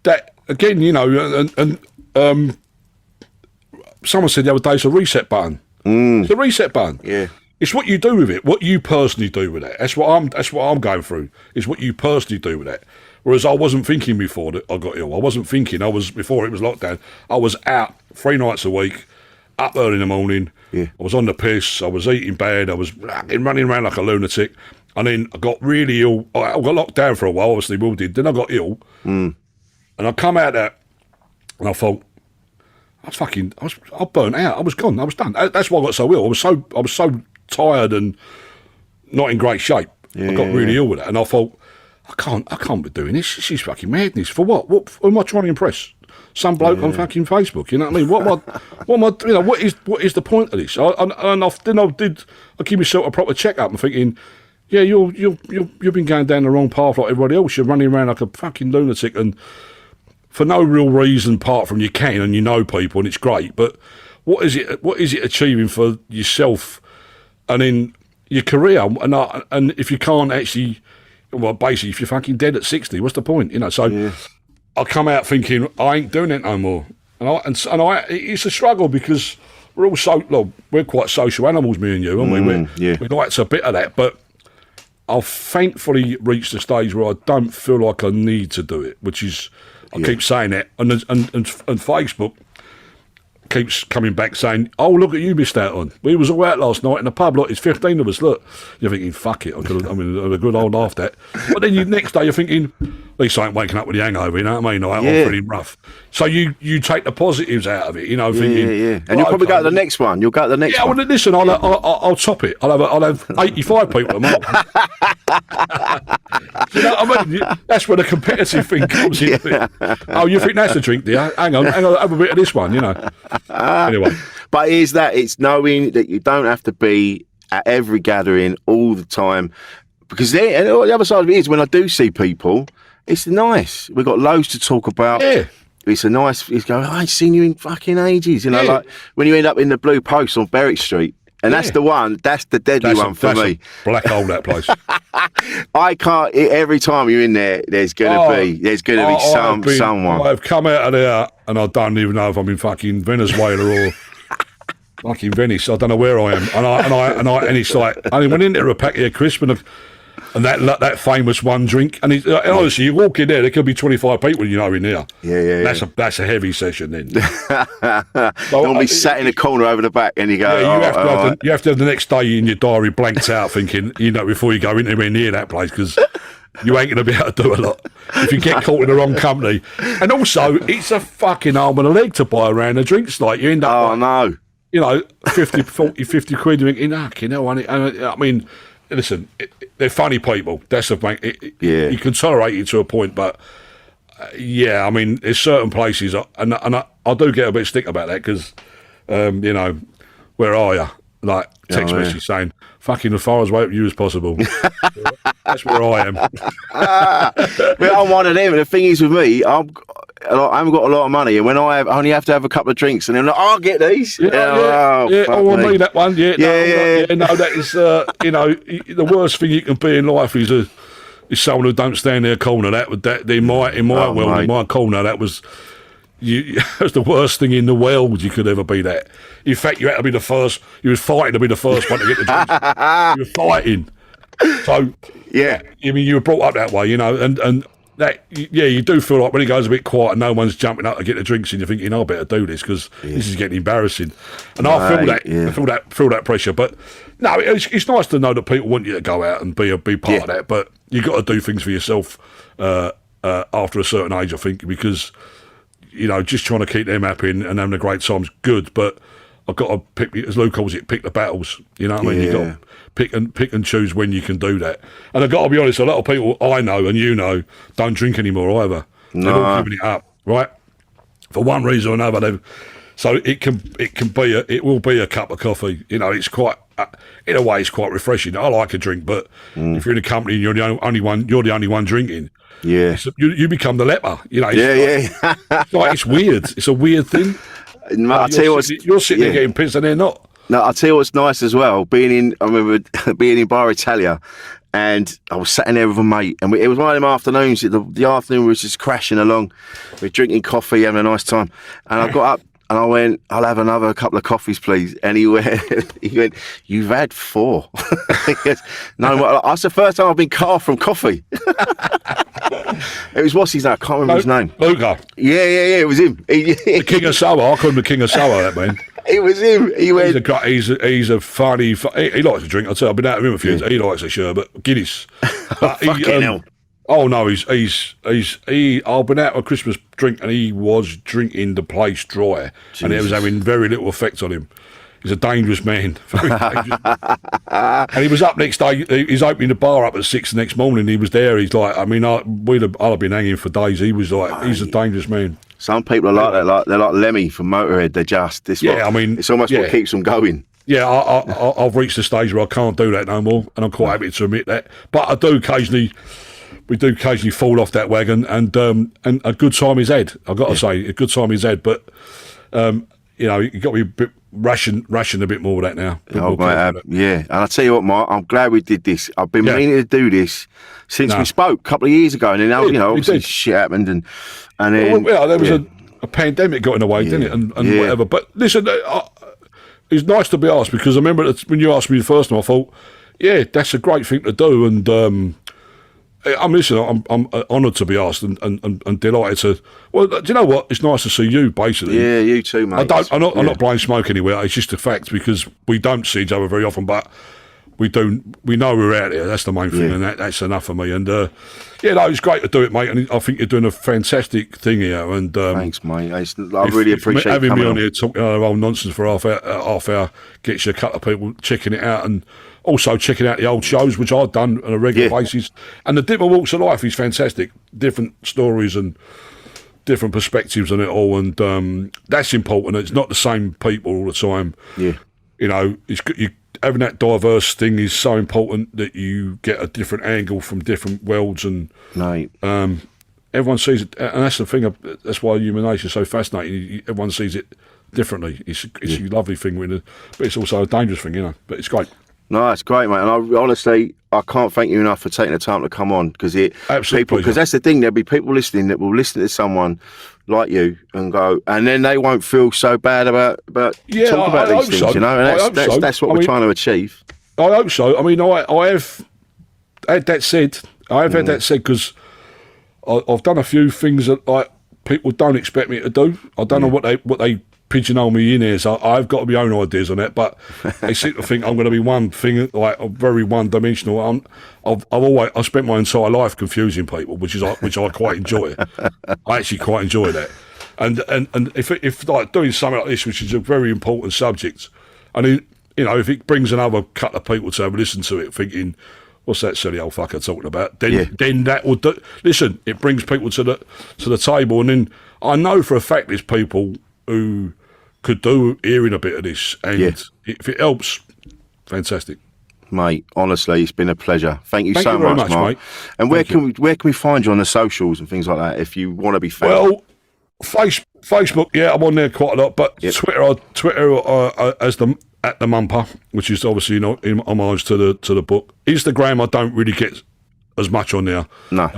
that, again, and someone said the other day, it's a reset button. It's a reset button. Yeah. It's what you do with it, what you personally do with it. That's what I'm going through. It's what you personally do with it. Whereas I wasn't thinking before that I got ill. I wasn't thinking. Before it was lockdown, I was out 3 nights a week, up early in the morning. Yeah. I was on the piss. I was eating bad. I was running around like a lunatic. And then I got really ill. I got locked down for a while, obviously, we all did. Then I got ill. And I come out there and I thought, I burnt out. I was gone. I was done. That's why I got so ill. I was so tired and not in great shape. I got really ill with it, and I thought, I can't be doing this. This is fucking madness. For what? Who am I trying to impress? Some bloke on fucking Facebook. You know what I mean? What is the point of this? I give myself a proper check-up and thinking, yeah, you've been going down the wrong path like everybody else. You're running around like a fucking lunatic, and for no real reason apart from you can and you know people and it's great, but what is it achieving for yourself and in your career? And if you can't actually, well, basically, if you're fucking dead at 60, what's the point? So I come out thinking I ain't doing it no more, and it's a struggle because we're all we're quite social animals, me and you, aren't we? We like a bit of that, but I've thankfully reached a stage where I don't feel like I need to do it, which is, I keep saying that, and Facebook keeps coming back saying, oh, look at you missed out on. We was all out last night in the pub, look, it's 15 of us, look. You're thinking, fuck it, I had a good old laugh at that. But then next day you're thinking, at least I ain't waking up with the hangover, you know what I mean? I'm feeling rough. So you take the positives out of it, thinking... And you'll probably go to the next one. You'll go to the next one. Well, listen, I'll top it. I'll have 85 people tomorrow. You know what I mean? That's where the competitive thing comes in. Oh, you think that's a drink, do you? Hang on, have a bit of this one, Anyway. But But here's that: it's knowing that you don't have to be at every gathering all the time, because then, and the other side of it is when I do see people, it's nice. We've got loads to talk about. Yeah. It's a nice. It's going. I ain't seen you in fucking ages. You know, like when you end up in the Blue Post on Berwick Street. And that's the one, that's the deadly one for me. Black hole, that place. I can't, every time you're in there, there's going to be someone. I've come out of there and I don't even know if I'm in fucking Venezuela or fucking Venice. I don't know where I am. And it's like, I went in there a packet of crisps and that famous one drink. And honestly, you walk in there could be 25 people in there. Yeah. That's a heavy session then. Don't be sat in a corner over the back and you go, you have to have the next day in your diary blanked out thinking, before you go anywhere near that place, because you ain't going to be able to do a lot if you get caught in the wrong company. And also, it's a fucking arm and a leg to buy around the drinks. Like, you end up 50 quid, you're thinking, I mean, listen, they're funny people. That's the thing. You can tolerate it to a point, but I mean, there's certain places, and I do get a bit stick about that because, where are you? Like text message saying, "Fucking as far away from you as possible." That's where I am. But I'm one of them, and the thing is with me, I haven't got a lot of money, and when I only have to have a couple of drinks, and then I'll get these. I need that one. No, that is, the worst thing you can be in life is someone who don't stand their corner. In my corner, that was. That was the worst thing in the world you could ever be that. In fact, you had to be the first. You was fighting to be the first one to get the drinks. You were fighting. So I mean, you were brought up that way, and that you do feel like when it goes a bit quiet and no one's jumping up to get the drinks and you're thinking, I better do this because this is getting embarrassing. And I feel that, feel that pressure. But no, it's nice to know that people want you to go out and be part of that. But you got to do things for yourself after a certain age, I think, because. Just trying to keep them happy and having a great time's good, but I've got to pick, as Lou calls it, pick the battles. You know what I mean? You've got to pick and choose when you can do that. And I've got to be honest, a lot of people I know and don't drink anymore either. No. They're all giving it up, right? For one reason or another. So it will be a cup of coffee. It's quite, in a way, it's quite refreshing. I like a drink, but if you're in a company and you're the only one drinking. Yeah, you become the leper. It's weird. It's a weird thing. I tell you what, you're sitting there getting pissed, and they're not. No, I'll tell you what's nice as well. I remember being in Bar Italia, and I was sat in there with a mate, and it was one of them afternoons. The afternoon was just crashing along. We're drinking coffee, having a nice time, and I got up. And I went, I'll have another couple of coffees, please. And he went, you've had 4. He goes, no, that's the first time I've been cut off from coffee. It was, what's his name? I can't remember his name. Luca. Yeah, it was him. The king of sour. I call him the king of sour, that man. It was him. He went. He's a funny. He likes to drink. I'll tell you, I've been out with him a few times. He likes a sherbet, Guinness. Fucking hell. Oh no, I've been out with a Christmas drink and he was drinking the place dry. Jesus. And it was having very little effect on him. He's a dangerous man. Very dangerous. And he was up next day, he's opening the bar up at 6 the next morning. He was there, he's like, I mean, I'll have been hanging for days. He was like, he's a dangerous man. Some people are like that, they're like Lemmy from Motorhead. They're just, it's almost what keeps them going. Yeah, I've reached the stage where I can't do that no more, and I'm quite happy to admit that. But we do occasionally fall off that wagon, and a good time is had. I've got to say, a good time is had. But you've got to be a bit ration a bit more with that now. And I tell you what, Mark, I'm glad we did this. I've been meaning to do this since we spoke a couple of years ago, and then obviously shit happened, and then there was a pandemic got in the way, didn't it, and whatever. But listen, it's nice to be asked, because I remember when you asked me the first time, I thought, that's a great thing to do, and. I'm honoured to be asked and delighted to. Well, do you know what? It's nice to see you, basically. Yeah, you too, mate. I'm not blowing smoke anywhere. It's just a fact, because we don't see each other very often, but we do. We know we're out there. That's the main thing, and that's enough for me. And it's great to do it, mate. And I think you're doing a fantastic thing here. And thanks, mate. I really appreciate having me on here talking old nonsense for half hour. Gets you a couple of people checking it out, and also checking out the old shows, which I've done on a regular basis. And the different walks of life is fantastic. Different stories, and different perspectives on it all, and that's important. It's not the same people all the time. Yeah. You know, having that diverse thing is so important that you get a different angle from different worlds, and Mate. everyone sees it, and that's the thing. That's why human nature is so fascinating. Everyone sees it differently. It's a lovely thing, but it's also a dangerous thing, you know. But it's great. No, it's great, mate. And I can't thank you enough for taking the time to come on, because that's the thing. There'll be people listening that will listen to someone like you and go, and then they won't feel so bad about these things, you know. And that's what we're trying to achieve. I hope so. I mean, I have had that said. Had that said because I've done a few things that like people don't expect me to do. I don't know what they pigeonhole me in here, so I've got my own ideas on that, but they seem to think I'm going to be one thing, like very one-dimensional. I've spent my entire life confusing people, which I quite enjoy. I actually quite enjoy that, and if like doing something like this, which is a very important subject, and if it brings another couple of people to have a listen to it, thinking, what's that silly old fucker talking about? Then that will do. Listen, it brings people to the table, and then I know for a fact there's people who could do hearing a bit of this, and if it helps, fantastic, mate. Honestly, it's been a pleasure. Thank you so very much, Mark. mate. And where can we find you on the socials and things like that if you want to be found? Well, Facebook, yeah, I'm on there quite a lot, but Twitter as at the Mumper, which is obviously not in homage to the book. Instagram, I don't really get as much on there. No.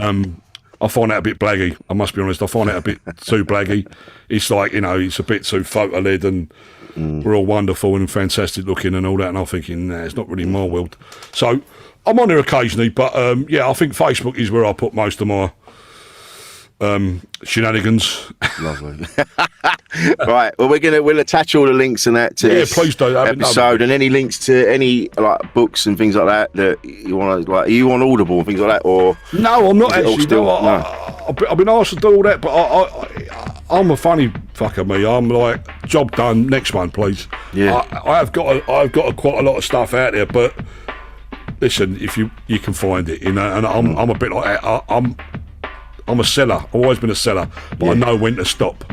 I find that a bit blaggy, I must be honest. I find that a bit too blaggy. It's like, it's a bit too photo-led, and we're all wonderful and fantastic looking and all that, and I'm thinking, it's not really my world. So I'm on there occasionally, but I think Facebook is where I put most of my shenanigans. Lovely. Right, well, we'll attach all the links and that to this please do. episode, and any links to any like books and things like that you want to, like, are you on Audible and things like that, or no? I'm not actually. I've been asked to do all that, but I'm a funny fucker, me. I'm like, job done, next one, please. Yeah. I've got quite a lot of stuff out there, but listen, if you can find it, and I'm a bit like that. I'm a seller. I've always been a seller, but I know when to stop.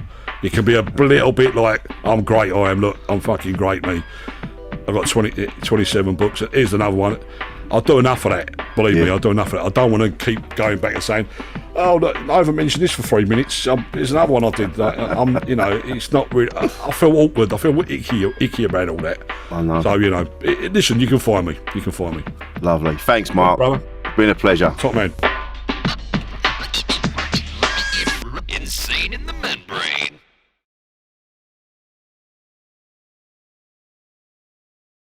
It can be a little bit like, I'm great, I am. Look, I'm fucking great, me. I've got 27 books. Here's another one. I'll do enough of that. Believe me, I'll do enough of that. I don't want to keep going back and saying, oh, look, I haven't mentioned this for 3 minutes. There's another one I did. It's not really. I feel awkward. I feel icky about all that. I know. So, listen, you can find me. Lovely. Thanks, Mark. Brother. Been a pleasure. Top man.